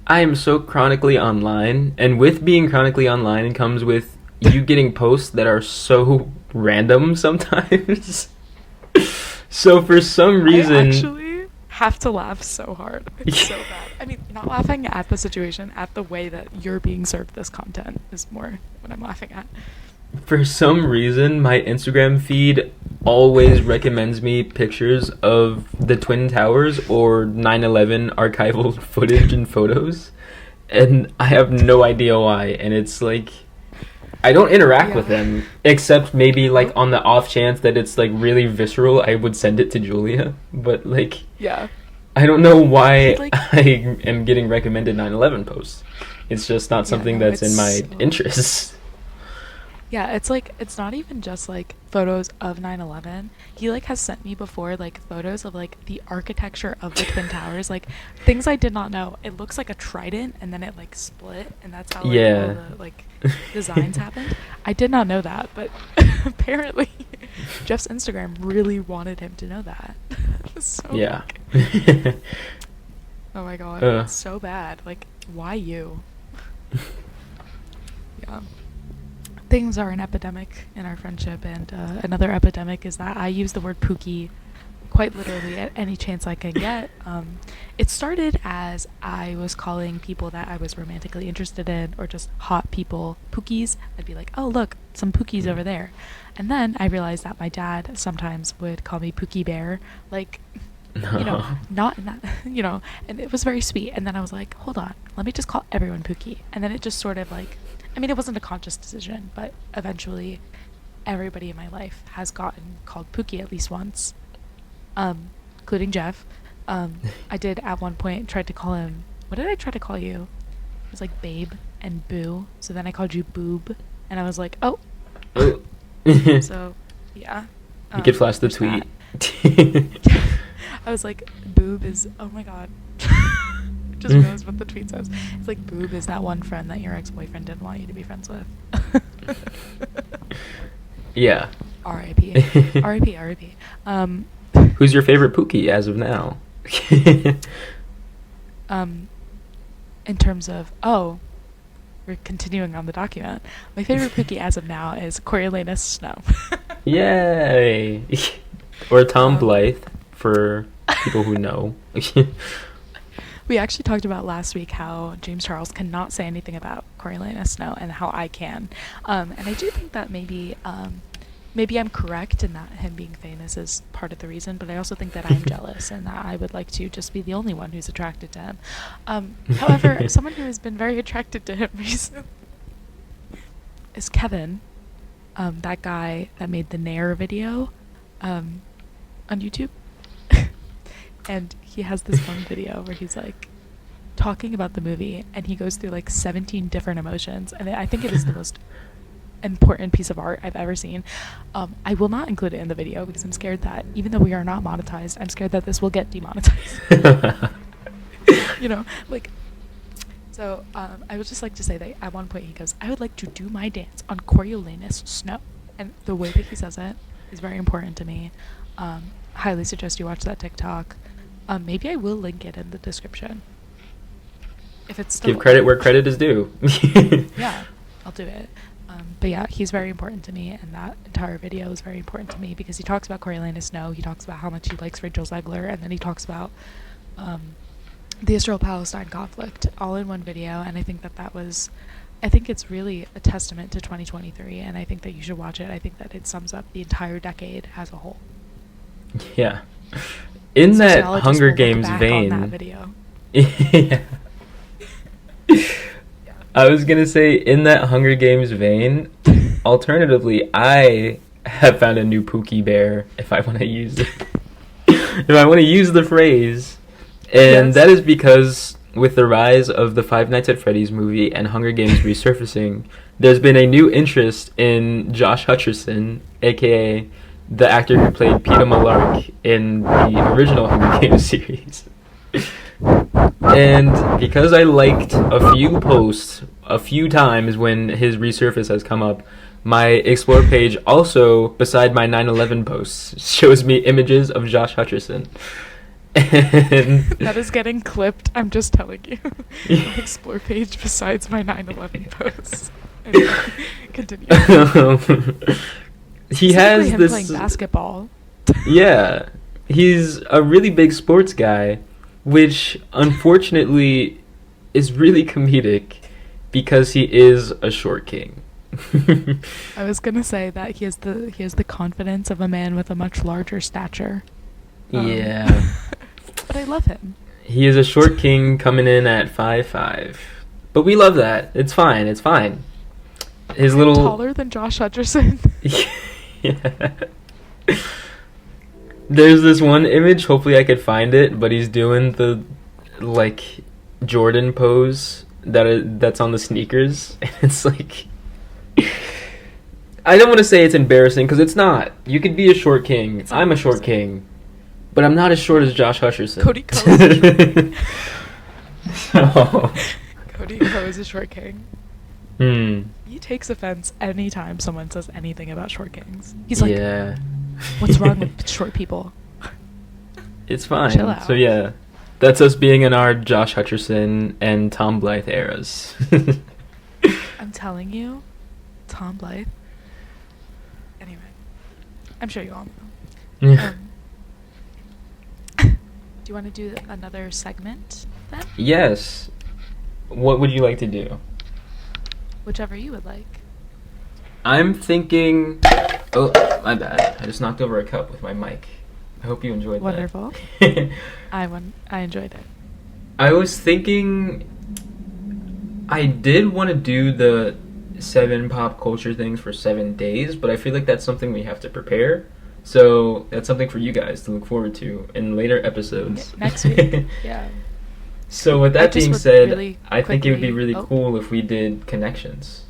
Speaker 2: I am so chronically online, and with being chronically online, it comes with you getting posts that are so random sometimes. So for some reason,
Speaker 1: I actually have to laugh so hard. It's so bad. I mean, not laughing at the situation, at the way that you're being served this content is more what I'm laughing at.
Speaker 2: for some reason, my Instagram feed always recommends me pictures of the Twin Towers or 9/11 archival footage and photos, and I have no idea why. And it's like, I don't interact with them, except maybe like on the off chance that it's like really visceral, I would send it to Julia. But like,
Speaker 1: Yeah.
Speaker 2: I don't know why
Speaker 1: Like-
Speaker 2: I am getting recommended 9/11 posts. It's just not something
Speaker 1: no,
Speaker 2: that's in
Speaker 1: it's
Speaker 2: my
Speaker 1: so-
Speaker 2: interests.
Speaker 1: Yeah, it's like, it's not even just like photos of 9/11. He like has sent me before like photos of like the architecture of the Twin Towers, like things I did not know. It looks like a trident and then it like split, and that's how like,
Speaker 2: Yeah.
Speaker 1: all the like designs happened. I did not know that, but apparently Jeff's Instagram really wanted him to know that. So
Speaker 2: Yeah.
Speaker 1: like, oh my god,
Speaker 2: Ugh.
Speaker 1: it's so bad. Like, why you? Yeah. Things are an epidemic in our friendship, and another epidemic is that I use the word Pookie quite literally at any chance I can get. It started as I was calling people that I was romantically interested in, or just hot people, Pookies. I'd be like, oh, look, some Pookies over there. And then I realized that my dad sometimes would call me Pookie Bear, like, you know, not in that, you know, and it was very sweet. And then I was like, hold on, let me just call everyone Pookie. And then it just sort of like, I mean, it wasn't a conscious decision, but eventually everybody in my life has gotten called Pookie at least once, including Jeff. I did at one point tried to call him, what did I try to call you? It was like Babe and Boo. So then I called you Boob, and I was like, oh. So, yeah.
Speaker 2: You could flash the
Speaker 1: there's
Speaker 2: tweet.
Speaker 1: that. I was like, Boob is, oh my god. Just realized what the tweet says. It's like, Boob is that one friend that your ex-boyfriend didn't want you to be friends with.
Speaker 2: Yeah.
Speaker 1: R.I.P. R.I.P. R.I.P.
Speaker 2: Who's your favorite Pookie as of now?
Speaker 1: In terms of, we're continuing on the document. My favorite Pookie as of now is Coriolanus Snow.
Speaker 2: Yay! Or Tom Blythe, for people who know.
Speaker 1: We actually talked about last week how James Charles cannot say anything about Coriolanus Snow, and how I can. And I do think that maybe I'm correct in that him being famous is part of the reason, but I also think that I'm jealous and that I would like to just be the only one who's attracted to him. However, someone who has been very attracted to him recently is Kevin, that guy that made the Nair video on YouTube. And he has this one video where he's like talking about the movie, and he goes through like 17 different emotions, and I think it is the most important piece of art I've ever seen. I will not include it in the video because I'm scared that even though we are not monetized, I'm scared that this will get demonetized. You know, like, so I would just like to say that at one point he goes, I would like to do my dance on Coriolanus Snow, and the way that he says it is very important to me. Highly suggest you watch that TikTok. Maybe I will link it in the description if it's still
Speaker 2: Give credit where credit is due.
Speaker 1: Yeah, I'll do it. But yeah, he's very important to me, and that entire video is very important to me because he talks about Coriolanus Snow, he talks about how much he likes Rachel Zegler, and then he talks about the Israel-Palestine conflict all in one video, and I think I think it's really a testament to 2023, and I think that you should watch it. I think that it sums up the entire decade as a whole.
Speaker 2: Yeah. In that
Speaker 1: Sociologists
Speaker 2: Hunger
Speaker 1: will look
Speaker 2: Games
Speaker 1: back
Speaker 2: vein.
Speaker 1: on that video.
Speaker 2: Yeah. I was gonna say, in that Hunger Games vein, alternatively, I have found a new Pookie Bear if I want to use it. if I want to use the phrase, and
Speaker 1: Yes.
Speaker 2: that is because with the rise of the Five Nights at Freddy's movie and Hunger Games resurfacing, there's been a new interest in Josh Hutcherson, aka the actor who played Peter Malark in the original Hunger Games series. And because I liked a few posts a few times when his resurface has come up, my Explore page also, beside my 9/11 posts, shows me images of Josh Hutcherson. And
Speaker 1: That is getting clipped. I'm just telling you. My Explore page besides my 9/11 posts. Anyway, continue.
Speaker 2: He
Speaker 1: Specifically
Speaker 2: has
Speaker 1: him
Speaker 2: this.
Speaker 1: playing basketball.
Speaker 2: Yeah, he's a really big sports guy, which unfortunately is really comedic because he is a short king.
Speaker 1: I was gonna say that he has the confidence of a man with a much larger stature.
Speaker 2: Yeah.
Speaker 1: But I love him.
Speaker 2: He is a short king coming in at 5'5". But we love that. It's fine. It's fine. His little
Speaker 1: Taller than Josh Hutcherson.
Speaker 2: Yeah. There's this one image, hopefully I could find it, but he's doing the like Jordan pose that's on the sneakers. And it's like I don't want to say it's embarrassing because it's not. You could be a short king.
Speaker 1: It's
Speaker 2: I'm a short
Speaker 1: embarrassing.
Speaker 2: king. But I'm not as short as Josh Hutcherson.
Speaker 1: Cody Ko is a short king.
Speaker 2: So,
Speaker 1: Cody Ko is a short king.
Speaker 2: hmm.
Speaker 1: He takes offense anytime someone says anything about short kings. He's like,
Speaker 2: Yeah.
Speaker 1: what's wrong with short people?
Speaker 2: It's fine.
Speaker 1: Chill out.
Speaker 2: So yeah, that's us being in our Josh Hutcherson and Tom Blythe eras.
Speaker 1: I'm telling you, Tom Blythe. Anyway, I'm sure you all know.
Speaker 2: Yeah.
Speaker 1: Do you want to do another segment then?
Speaker 2: Yes. What would you like to do?
Speaker 1: Whichever you would like.
Speaker 2: I'm thinking. Oh, my bad. I just knocked over a cup with my mic. I hope you enjoyed
Speaker 1: Wonderful.
Speaker 2: that.
Speaker 1: I enjoyed it.
Speaker 2: I was thinking. I did want to do the 7 pop culture things for 7 days, but I feel like that's something we have to prepare. So that's something for you guys to look forward to in later episodes.
Speaker 1: Next week. Yeah.
Speaker 2: So with
Speaker 1: I
Speaker 2: that
Speaker 1: just
Speaker 2: being
Speaker 1: would
Speaker 2: said,
Speaker 1: really
Speaker 2: I think it would be
Speaker 1: quickly-
Speaker 2: really
Speaker 1: oh.
Speaker 2: cool if we did connections.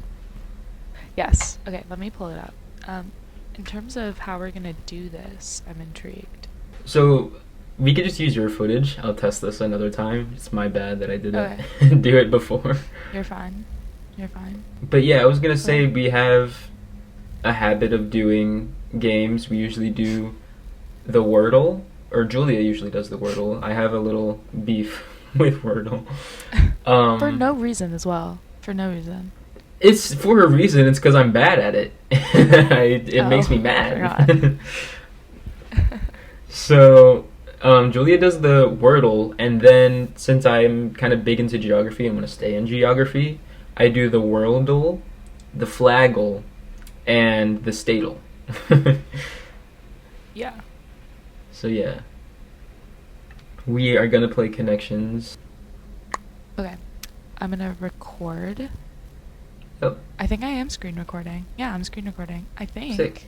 Speaker 1: Yes. Okay, let me pull it up. In terms of how we're gonna do this, I'm intrigued.
Speaker 2: So we could just use your footage. I'll test this another time. It's my bad that I didn't
Speaker 1: Okay.
Speaker 2: do it before.
Speaker 1: You're fine. You're fine.
Speaker 2: But yeah, I was gonna say
Speaker 1: Okay.
Speaker 2: we have a habit of doing games. We usually do the Wordle, or Julia usually does the Wordle. I have a little beef with Wordle.
Speaker 1: For no reason as well. For no reason.
Speaker 2: It's for a reason. It's because I'm bad at it. It makes me
Speaker 1: Oh, I
Speaker 2: mad. So, Julia does the Wordle, and then since I'm kind of big into geography, I'm going to stay in geography. I do the Worldle, the Flaggle, and the Statel.
Speaker 1: Yeah.
Speaker 2: So yeah, we are going to play connections.
Speaker 1: Okay. I'm gonna record.
Speaker 2: Oh,
Speaker 1: I think I am screen recording. Yeah, I'm screen recording. I think.
Speaker 2: sick.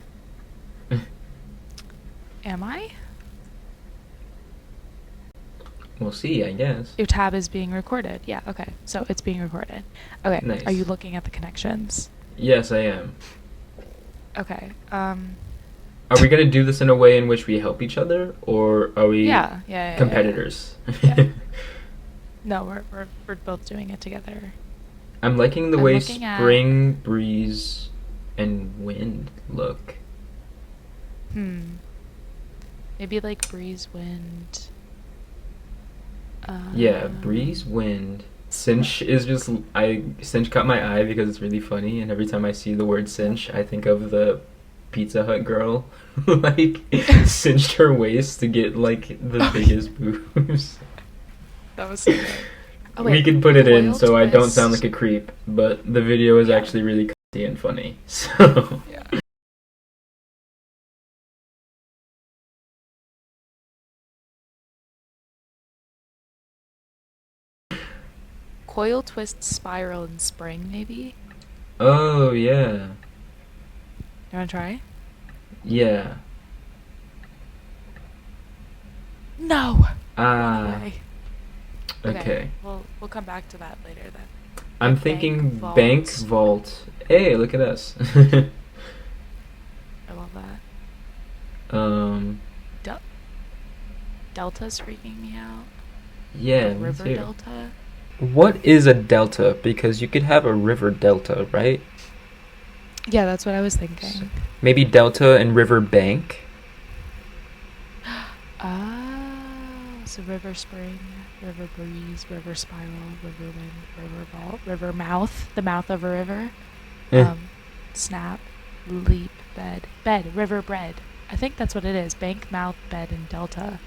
Speaker 1: Am I?
Speaker 2: We'll see, I guess.
Speaker 1: Your tab is being recorded. Yeah, okay. So it's being recorded. Okay.
Speaker 2: Nice.
Speaker 1: Are you looking at the connections?
Speaker 2: Yes, I am.
Speaker 1: Okay.
Speaker 2: Are we going to do this in a way in which we help each other, or are we
Speaker 1: Yeah.
Speaker 2: competitors?
Speaker 1: Yeah. No, we're both doing it together.
Speaker 2: I'm liking the
Speaker 1: I'm
Speaker 2: way
Speaker 1: looking at-
Speaker 2: spring, breeze, and wind look.
Speaker 1: Maybe like breeze, wind.
Speaker 2: Yeah, breeze, wind. Cinch is just Cinch caught my eye because it's really funny, and every time I see the word cinch, I think of the Pizza Hut girl who like cinched her waist to get like the biggest boobs.
Speaker 1: That was so good. Oh,
Speaker 2: We
Speaker 1: wait,
Speaker 2: can put it in
Speaker 1: Royal
Speaker 2: so I don't sound
Speaker 1: twist.
Speaker 2: like a creep, but the video is
Speaker 1: Yeah.
Speaker 2: actually really cutty and funny. So
Speaker 1: Yeah. Coil, twist, spiral, and spring, maybe?
Speaker 2: oh yeah.
Speaker 1: You wanna try?
Speaker 2: Yeah.
Speaker 1: No.
Speaker 2: Ah.
Speaker 1: Wrong way.
Speaker 2: Okay.
Speaker 1: We'll come back to that later then.
Speaker 2: I'm
Speaker 1: Like
Speaker 2: thinking
Speaker 1: vault.
Speaker 2: bank vault. Hey, look at us.
Speaker 1: I love that.
Speaker 2: um.
Speaker 1: Delta's freaking me out.
Speaker 2: Yeah.
Speaker 1: The
Speaker 2: Me
Speaker 1: river
Speaker 2: too.
Speaker 1: delta.
Speaker 2: What is a delta? Because you could have a river delta, right?
Speaker 1: Yeah, that's what I was thinking.
Speaker 2: Maybe delta and river bank.
Speaker 1: So river spring, river breeze, river spiral, river wind, river vault, river mouth, the mouth of a river.
Speaker 2: Eh.
Speaker 1: Snap, leap, bed, river bread. I think that's what it is. Bank, mouth, bed, and delta.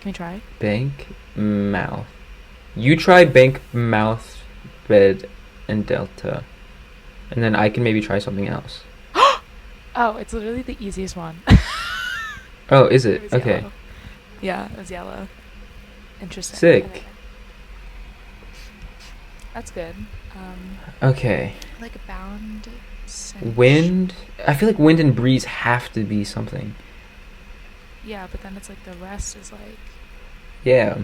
Speaker 1: Can we try?
Speaker 2: Bank mouth. You try bank mouth, bed, and delta, and then I can maybe try something else.
Speaker 1: Oh, it's literally the easiest one.
Speaker 2: Oh, is
Speaker 1: It
Speaker 2: it?
Speaker 1: was
Speaker 2: Okay.
Speaker 1: yellow. Yeah, it was yellow. Interesting.
Speaker 2: Sick.
Speaker 1: Okay. That's good.
Speaker 2: Okay.
Speaker 1: Like a bound. Cinch.
Speaker 2: Wind. I feel like wind and breeze have to be something.
Speaker 1: Yeah, but then it's like the rest is like.
Speaker 2: Yeah.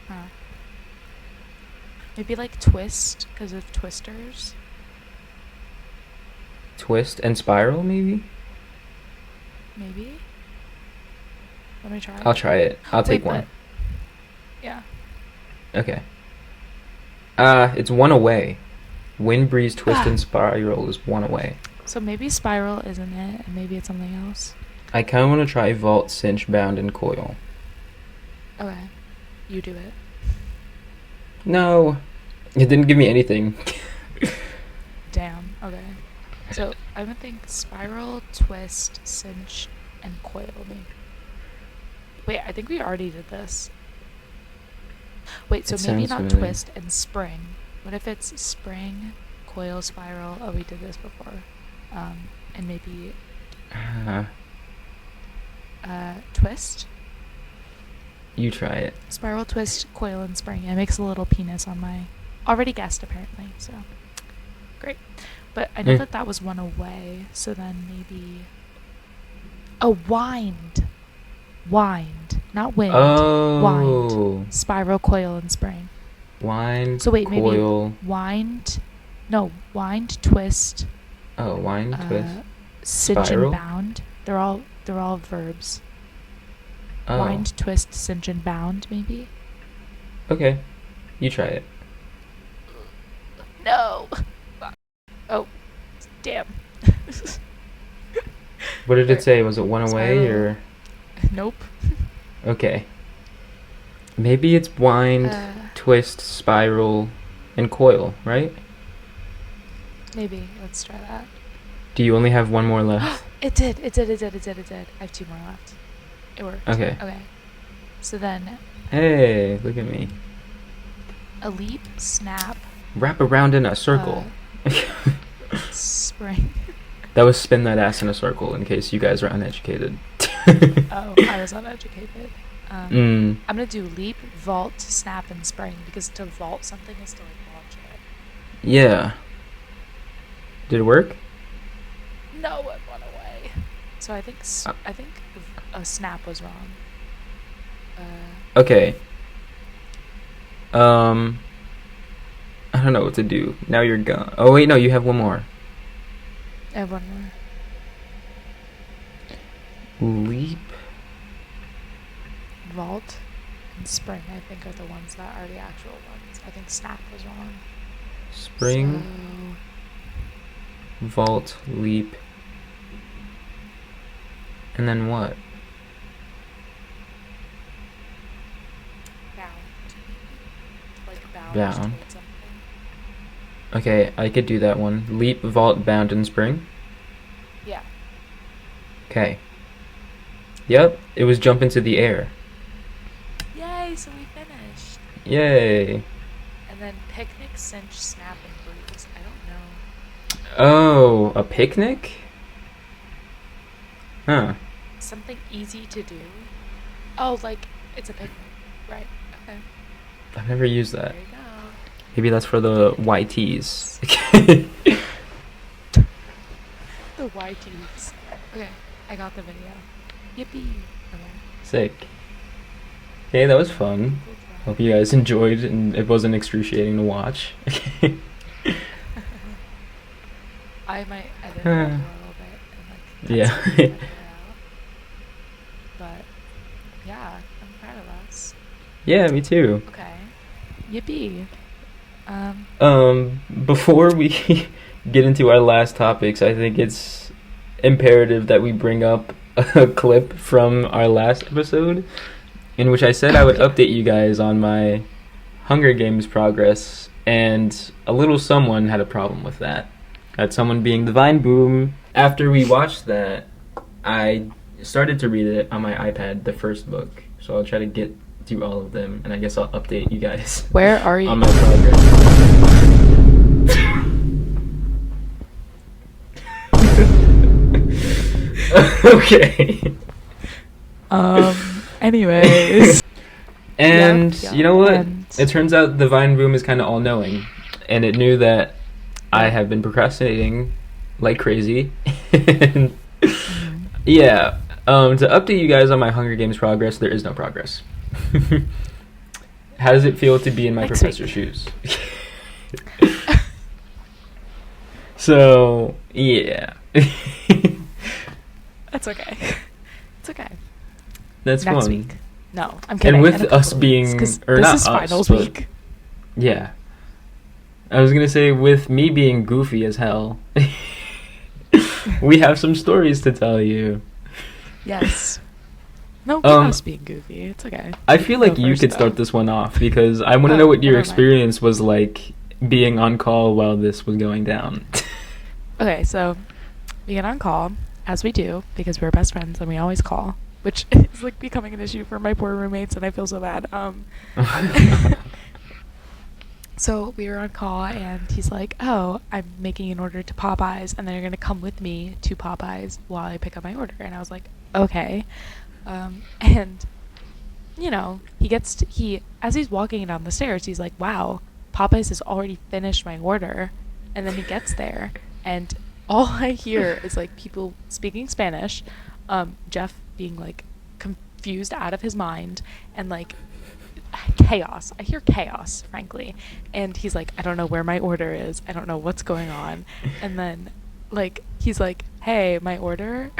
Speaker 1: Huh. Maybe like twist because of twisters.
Speaker 2: Twist and spiral, maybe?
Speaker 1: Maybe. Let me try.
Speaker 2: I'll try it. I'll take
Speaker 1: Wait,
Speaker 2: one.
Speaker 1: but- Yeah.
Speaker 2: Okay. It's one away. Wind, breeze, twist,
Speaker 1: Ah.
Speaker 2: and spiral is one away.
Speaker 1: So maybe spiral isn't it, and maybe it's something else.
Speaker 2: I kind of want to try vault, cinch, bound, and coil.
Speaker 1: Okay. You do it.
Speaker 2: No. It didn't give me anything.
Speaker 1: Damn. Okay. So I would think spiral, twist, cinch, and coil. Maybe. Wait, I think we already did this. Wait, so
Speaker 2: It
Speaker 1: maybe
Speaker 2: sounds
Speaker 1: not
Speaker 2: familiar.
Speaker 1: twist and spring. What if it's spring, coil, spiral? Oh, we did this before. And maybe twist,
Speaker 2: You try it.
Speaker 1: spiral, twist, coil, and spring. It makes a little penis on my. Already guessed apparently. So great. But I know
Speaker 2: Mm.
Speaker 1: that was one away. So then maybe. Oh, wind. Wind, not wind.
Speaker 2: Oh.
Speaker 1: Wind. Spiral, coil, and spring.
Speaker 2: Wind,
Speaker 1: So wait,
Speaker 2: coil.
Speaker 1: maybe wind. No, wind, twist.
Speaker 2: Oh, wind, twist.
Speaker 1: Cinch
Speaker 2: Spiral?
Speaker 1: and bound. They're all verbs.
Speaker 2: Oh.
Speaker 1: Wind, twist, cinch, and bound. Maybe.
Speaker 2: Okay. You try it.
Speaker 1: No. Oh, damn.
Speaker 2: What did it say? Was it one away
Speaker 1: Spiral.
Speaker 2: or?
Speaker 1: Nope.
Speaker 2: Okay. Maybe it's wind, twist, spiral, and coil, right?
Speaker 1: Maybe. Let's try that.
Speaker 2: Do you only have one more left?
Speaker 1: It did. I have 2 more left. It worked.
Speaker 2: Okay.
Speaker 1: Okay. So then
Speaker 2: Hey, look at me.
Speaker 1: a leap, snap,
Speaker 2: Wrap around in a circle.
Speaker 1: spring.
Speaker 2: That was spin that ass in a circle in case you guys are uneducated.
Speaker 1: Oh, I was uneducated.
Speaker 2: Mm.
Speaker 1: I'm gonna do leap, vault, snap, and spring because to vault something is to like launch it.
Speaker 2: Yeah. Did it work?
Speaker 1: No, it went away. So I think a snap was wrong.
Speaker 2: Okay. I don't know what to do. Now you're gone. Oh wait, no, you have one more.
Speaker 1: I have one more.
Speaker 2: Leap.
Speaker 1: Vault and spring, I think, are the ones that are the actual ones. I think snap was wrong.
Speaker 2: Spring. Vault. Leap. And then what?
Speaker 1: Bound. Like bound.
Speaker 2: Bound.
Speaker 1: toward something.
Speaker 2: Okay, I could do that one. Leap, vault, bound, and spring.
Speaker 1: Yeah.
Speaker 2: Okay. Yep, it was jump into the air.
Speaker 1: Yay! So we finished.
Speaker 2: Yay.
Speaker 1: And then picnic, cinch, snap, and breeze. I don't know.
Speaker 2: Oh, a picnic? Huh.
Speaker 1: Something easy to do. Oh, like it's a picnic, right? Okay.
Speaker 2: I've never used that.
Speaker 1: There you go.
Speaker 2: Maybe that's for the YTs.
Speaker 1: The YTs. Okay. I got the video. Yippee. Okay.
Speaker 2: Sick. Okay, that was fun.
Speaker 1: Cool job.
Speaker 2: Hope you guys enjoyed and it wasn't excruciating to watch.
Speaker 1: I might edit it a little bit and like cut
Speaker 2: Yeah.
Speaker 1: some of it out. But yeah, I'm proud of us.
Speaker 2: Yeah, me too.
Speaker 1: Okay. Yippee.
Speaker 2: Before we get into our last topics, I think it's imperative that we bring up a clip from our last episode in which I said I would update you guys on my Hunger Games progress, and a little someone had a problem with that. That someone being the Vine Boom. After we watched that, I started to read it on my iPad, the first book. So I'll try to get through all of them, and I guess I'll update you guys.
Speaker 1: Where are you?
Speaker 2: On my progress. Okay.
Speaker 1: Anyways.
Speaker 2: And
Speaker 1: Yep,
Speaker 2: you know what?
Speaker 1: and-
Speaker 2: It turns out the Vine Boom is kind of all-knowing, and it knew that I have been procrastinating like crazy. And yeah, to update you guys on my Hunger Games progress, there is no progress. How does it feel to be in my
Speaker 1: Next
Speaker 2: professor's
Speaker 1: week.
Speaker 2: shoes? So, yeah.
Speaker 1: That's okay. It's okay.
Speaker 2: That's
Speaker 1: Next
Speaker 2: fun.
Speaker 1: week. No, I'm kidding.
Speaker 2: And with
Speaker 1: in a
Speaker 2: us
Speaker 1: couple
Speaker 2: being,
Speaker 1: weeks, 'cause
Speaker 2: or
Speaker 1: this
Speaker 2: not
Speaker 1: is
Speaker 2: us,
Speaker 1: finals
Speaker 2: but-
Speaker 1: week.
Speaker 2: Yeah. I was gonna say, with me being goofy as hell, we have some stories to tell you.
Speaker 1: Yes. No, us being goofy. It's okay.
Speaker 2: I feel like
Speaker 1: Go
Speaker 2: you
Speaker 1: first,
Speaker 2: could
Speaker 1: though.
Speaker 2: start this one off, because I want to
Speaker 1: Oh,
Speaker 2: know what your
Speaker 1: never mind.
Speaker 2: experience was like being on call while this was going down.
Speaker 1: Okay, so we get on call, as we do, because we're best friends and we always call, which is like becoming an issue for my poor roommates, and I feel so bad. So we were on call, and he's like, "Oh, I'm making an order to Popeyes, and then you're gonna come with me to Popeyes while I pick up my order." And I was like, "Okay." And you know, he as he's walking down the stairs, he's like, "Wow, Popeyes has already finished my order." And then he gets there, and all I hear is like people speaking Spanish, Jeff being like confused out of his mind, and like chaos. I hear chaos, frankly. And he's like, "I don't know where my order is. I don't know what's going on." And then like he's like, "Hey, my order?"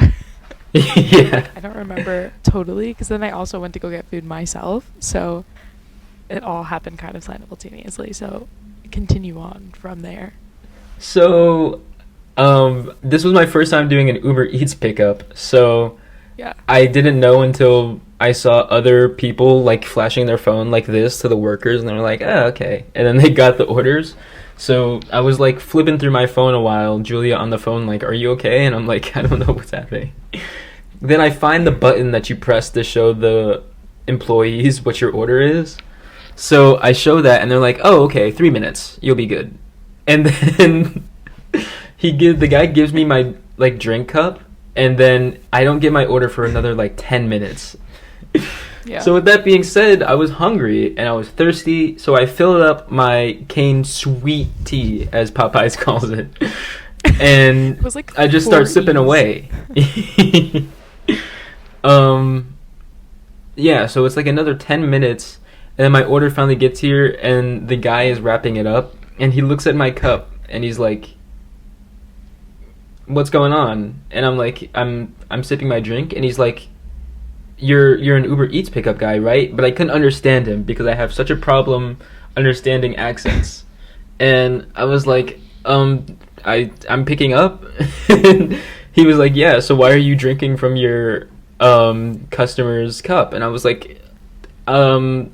Speaker 2: Yeah.
Speaker 1: I don't remember totally, because then I also went to go get food myself, so it all happened kind of simultaneously. So continue on from there.
Speaker 2: So, this was my first time doing an Uber Eats pickup, so
Speaker 1: Yeah.
Speaker 2: I didn't know until I saw other people like flashing their phone like this to the workers, and they were like, "Oh, okay," and then they got the orders. So I was like flipping through my phone a while, Julia on the phone like, "Are you okay?" And I'm like, "I don't know what's happening." Then I find the button that you press to show the employees what your order is. So I show that, and they're like, "Oh, okay, 3 minutes, you'll be good." And then the guy gives me my like drink cup, and then I don't get my order for another like 10 minutes.
Speaker 1: Yeah.
Speaker 2: So with that being said, I was hungry and I was thirsty, so I filled up my cane sweet tea, as Popeyes calls it, and
Speaker 1: It was like
Speaker 2: I just start
Speaker 1: 4
Speaker 2: sipping
Speaker 1: E's.
Speaker 2: away. Yeah, so it's like another 10 minutes, and then my order finally gets here, and the guy is wrapping it up, and he looks at my cup, and he's like, "What's going on?" And I'm like, I'm sipping my drink, and he's like, You're an Uber Eats pickup guy, right?" But I couldn't understand him because I have such a problem understanding accents. And I was like, I'm picking up." And he was like, "Yeah, so why are you drinking from your customer's cup?" And I was like, and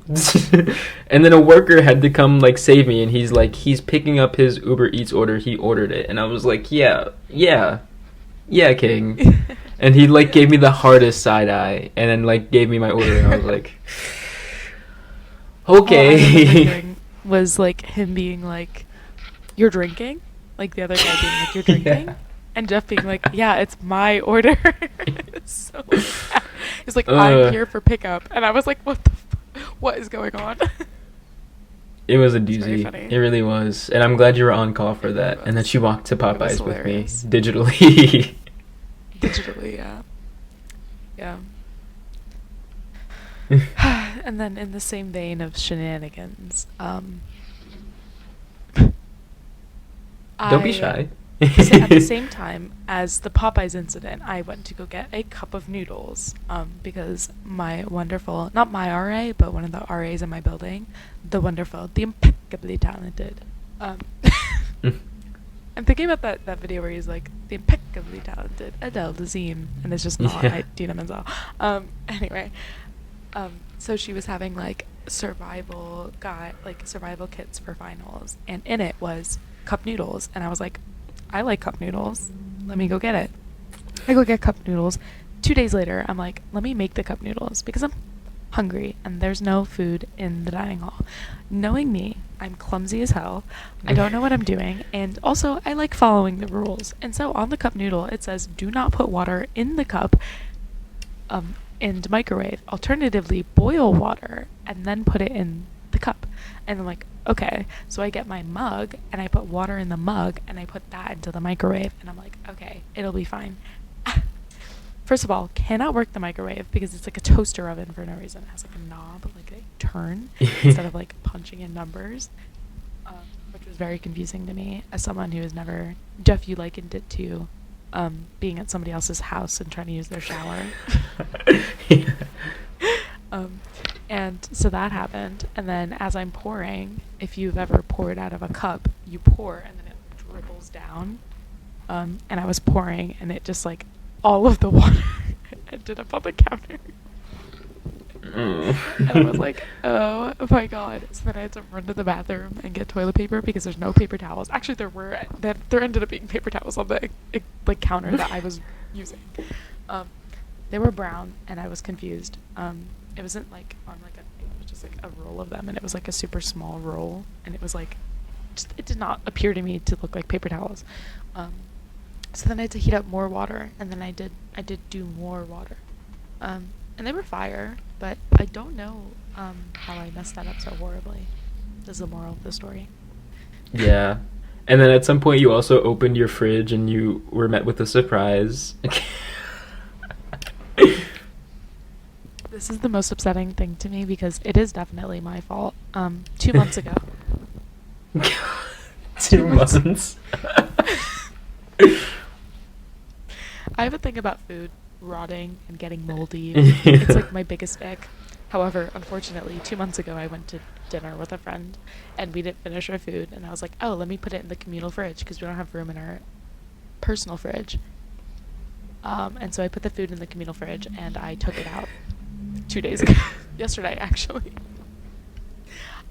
Speaker 2: then a worker had to come like save me, and he's like, he's picking up his Uber Eats order, he ordered it. And I was like, yeah, King. And he like gave me the hardest side eye, and then like gave me my order, and I was like,
Speaker 1: All I remember
Speaker 2: okay.
Speaker 1: hearing was like him being like, "You're drinking?" Like the other guy being like, "You're drinking?"
Speaker 2: Yeah.
Speaker 1: And Jeff being like, "Yeah, it's my order." It's so sad. He's like, "I'm here for pickup," and I was like, "What the? What is going on?"
Speaker 2: It was a
Speaker 1: It's very
Speaker 2: doozy.
Speaker 1: funny.
Speaker 2: It really was, and I'm glad you were on call for that, and that you walked to
Speaker 1: was
Speaker 2: Popeyes with me
Speaker 1: hilarious.
Speaker 2: digitally.
Speaker 1: Digitally, yeah. Yeah. And then in the same vein of shenanigans,
Speaker 2: Don't be
Speaker 1: I
Speaker 2: shy.
Speaker 1: at the same time as the Popeyes incident, I went to go get a cup of noodles because my wonderful, not my RA, but one of the RAs in my building, the wonderful, the impeccably talented. Um, I'm thinking about that video where he's like, the impeccably talented Adele Dazeem, and it's just not
Speaker 2: Yeah.
Speaker 1: Idina Menzel. Anyway, so she was having like survival kits for finals, and in it was cup noodles, and I was like, I like cup noodles. Let me go get it. I go get cup noodles. 2 days later, I'm like, let me make the cup noodles because I'm hungry and there's no food in the dining hall. Knowing me, I'm clumsy as hell. I don't know what I'm doing, and also I like following the rules. And so on the cup noodle, it says, do not put water in the cup and microwave. Alternatively, boil water and then put it in the cup. And I'm like, okay. So I get my mug and I put water in the mug and I put that into the microwave, and I'm like, okay, it'll be fine. First of all, cannot work the microwave because it's like a toaster oven for no reason. It has like a knob, like a turn, instead of like punching in numbers, which was very confusing to me as someone who has never. Jeff, you likened it to being at somebody else's house and trying to use their shower.
Speaker 2: Yeah.
Speaker 1: And so that happened, and then as I'm pouring, if you've ever poured out of a cup, you pour and then it dribbles down. And I was pouring, and it just like all of the water ended up on the counter.
Speaker 2: Oh.
Speaker 1: And I was like, oh my god. So then I had to run to the bathroom and get toilet paper because there's no paper towels. Actually, there ended up being paper towels on the like counter that I was using. They were brown, and I was confused. It wasn't like on like it was just like a roll of them, and it was like a super small roll, and it was like, it did not appear to me to look like paper towels. So then I had to heat up more water, and then I did do more water. And they were fire, but I don't know how I messed that up so horribly. This is the moral of the story.
Speaker 2: Yeah. And then at some point you also opened your fridge and you were met with a surprise.
Speaker 1: This is the most upsetting thing to me because it is definitely my fault. 2 months ago.
Speaker 2: 2 months.
Speaker 1: I have a thing about food rotting and getting moldy. It's like my biggest ick. However, unfortunately, 2 months ago I went to dinner with a friend and we didn't finish our food, and I was like, oh, let me put it in the communal fridge because we don't have room in our personal fridge. And so I put the food in the communal fridge and I took it out 2 days ago. Yesterday, actually.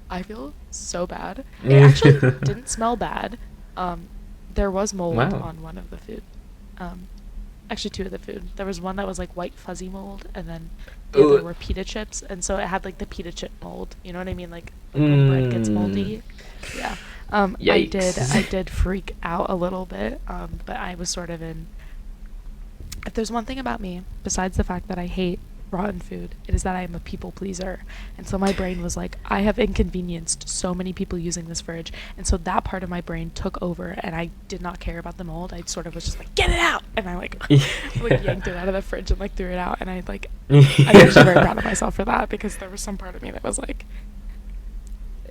Speaker 1: I feel so bad. It actually didn't smell bad. There was mold on one of the food. Actually, two of the food. There was one that was like white fuzzy mold, and then the other were pita chips, and so it had like the pita chip mold. You know what I mean? Like when bread gets moldy. Yeah. I did freak out a little bit, but I was sort of in. If there's one thing about me, besides the fact that I hate rotten food, it is that I am a people pleaser. And so my brain was like, I have inconvenienced so many people using this fridge. And so that part of my brain took over, and I did not care about the mold. I sort of was just like, get it out! And I like yanked it out of the fridge and like threw it out. And I'm actually very proud of myself for that, because there was some part of me that was like,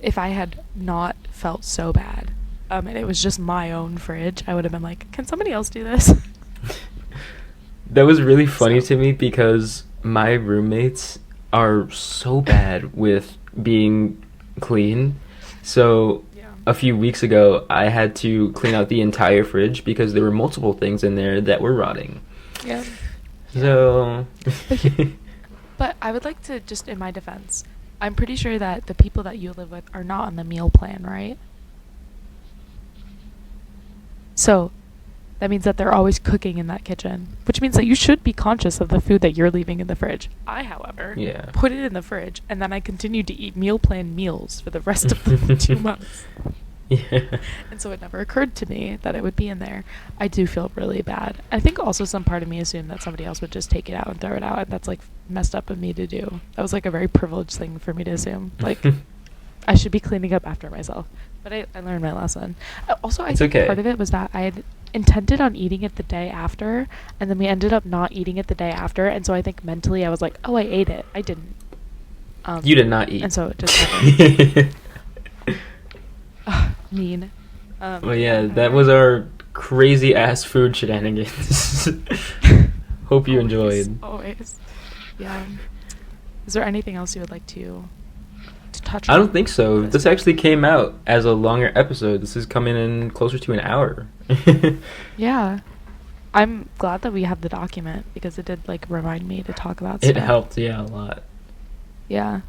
Speaker 1: if I had not felt so bad, and it was just my own fridge, I would have been like, can somebody else do this?
Speaker 2: That was really funny to me because my roommates are so bad with being clean. So a few weeks ago, I had to clean out the entire fridge because there were multiple things in there that were rotting.
Speaker 1: Yeah.
Speaker 2: So...
Speaker 1: But I would like to, just in my defense, I'm pretty sure that the people that you live with are not on the meal plan, right? So that means that they're always cooking in that kitchen, which means that you should be conscious of the food that you're leaving in the fridge. I, however, put it in the fridge, and then I continued to eat meal plan meals for the rest of the 2 months.
Speaker 2: Yeah.
Speaker 1: And so it never occurred to me that it would be in there. I do feel really bad. I think also some part of me assumed that somebody else would just take it out and throw it out, and that's like messed up of me to do. That was like a very privileged thing for me to assume. Like, I should be cleaning up after myself. But I learned my lesson. Also, I think part of it was that I had intended on eating it the day after, and then we ended up not eating it the day after, and so I think mentally I was like, oh, I ate it. I didn't.
Speaker 2: You did not eat.
Speaker 1: And so it just happened. Mean.
Speaker 2: Well, yeah, that was our crazy ass food shenanigans. Hope you enjoyed.
Speaker 1: Always. Yeah. Is there anything else you would like to touch on?
Speaker 2: I don't think so. This actually came out as a longer episode. This is coming in closer to an hour.
Speaker 1: Yeah. I'm glad that we have the document because it did like remind me to talk about
Speaker 2: It
Speaker 1: stuff.
Speaker 2: helped, yeah, a lot.
Speaker 1: Yeah.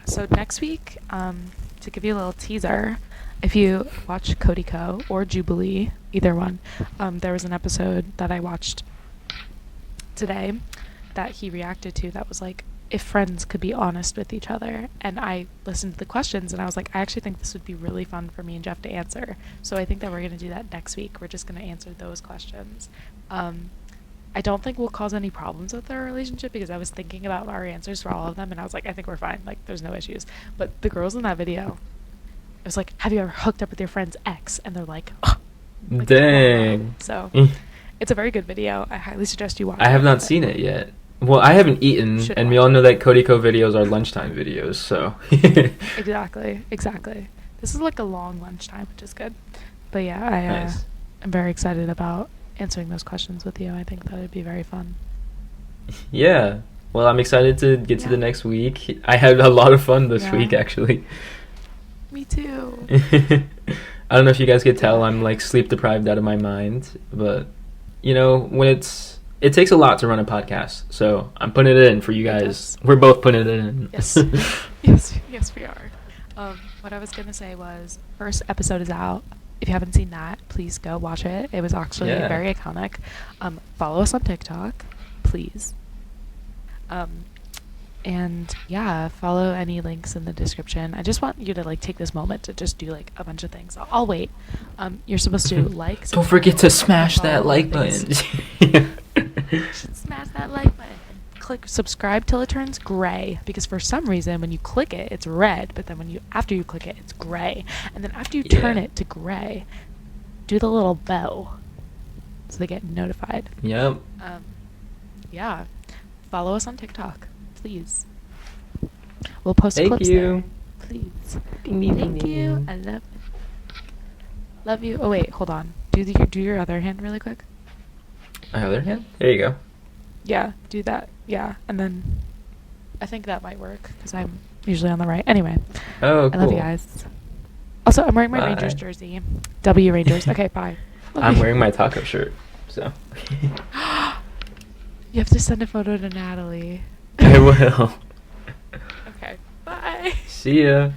Speaker 1: So next week, to give you a little teaser, if you watch Cody Co or Jubilee, either one, there was an episode that I watched today that he reacted to that was like, if friends could be honest with each other. And I listened to the questions and I was like, I actually think this would be really fun for me and Jeff to answer. So I think that we're going to do that next week. We're just going to answer those questions. I don't think we'll cause any problems with our relationship because I was thinking about our answers for all of them and I was like, I think we're fine. Like, there's no issues. But the girls in that video, it was like, have you ever hooked up with your friend's ex? And they're like, oh. Like,
Speaker 2: dang.
Speaker 1: So it's a very good video. I highly suggest you watch it.
Speaker 2: I have not seen it yet. Well, I haven't eaten, and we all know that Cody Co videos are lunchtime videos, so.
Speaker 1: Exactly. This is like a long lunchtime, which is good. But yeah,
Speaker 2: Nice.
Speaker 1: I'm very excited about answering those questions with you. I think that would be very fun.
Speaker 2: Yeah. Well, I'm excited to get to
Speaker 1: Yeah.
Speaker 2: the next week. I had a lot of fun this
Speaker 1: Yeah.
Speaker 2: week, actually.
Speaker 1: Me too.
Speaker 2: I don't know if you guys could tell I'm like sleep deprived out of my mind, but you know, when it takes a lot to run a podcast, so I'm putting it in for you guys.
Speaker 1: does.
Speaker 2: We're both putting it in.
Speaker 1: Yes. Yes, we are. What I was gonna say was, first episode is out. If you haven't seen that, please go watch it. It was actually
Speaker 2: Yeah.
Speaker 1: very iconic. Follow us on TikTok, please. And yeah, follow any links in the description. I just want you to like take this moment to just do like a bunch of things. I'll wait. You're supposed to like.
Speaker 2: Don't forget to smash
Speaker 1: follow
Speaker 2: that like
Speaker 1: things.
Speaker 2: button.
Speaker 1: You should smash that like button. Click subscribe till it turns gray, because for some reason when you click it, it's red, but then after you click it, it's gray. And then after you turn
Speaker 2: Yeah.
Speaker 1: it to gray, do the little bell so they get notified.
Speaker 2: Yep.
Speaker 1: Yeah. Follow us on TikTok, please. We'll post
Speaker 2: Thank
Speaker 1: clips
Speaker 2: you.
Speaker 1: there. Please.
Speaker 2: Ding, ding,
Speaker 1: Thank
Speaker 2: ding,
Speaker 1: you.
Speaker 2: ding.
Speaker 1: I love you. Oh wait, hold on. Do your other hand really quick.
Speaker 2: My other hand? There you go.
Speaker 1: Yeah, do that. Yeah, and then I think that might work because I'm usually on the right. Anyway,
Speaker 2: Oh, cool.
Speaker 1: I love you guys. Also, I'm wearing my
Speaker 2: Bye.
Speaker 1: Rangers jersey. W Rangers. Okay, bye. Love
Speaker 2: I'm
Speaker 1: you.
Speaker 2: wearing my taco shirt, so.
Speaker 1: You have to send a photo to Natalie.
Speaker 2: I will.
Speaker 1: Okay, bye.
Speaker 2: See ya.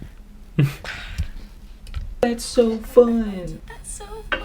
Speaker 2: That's so fun.
Speaker 1: That's so fun.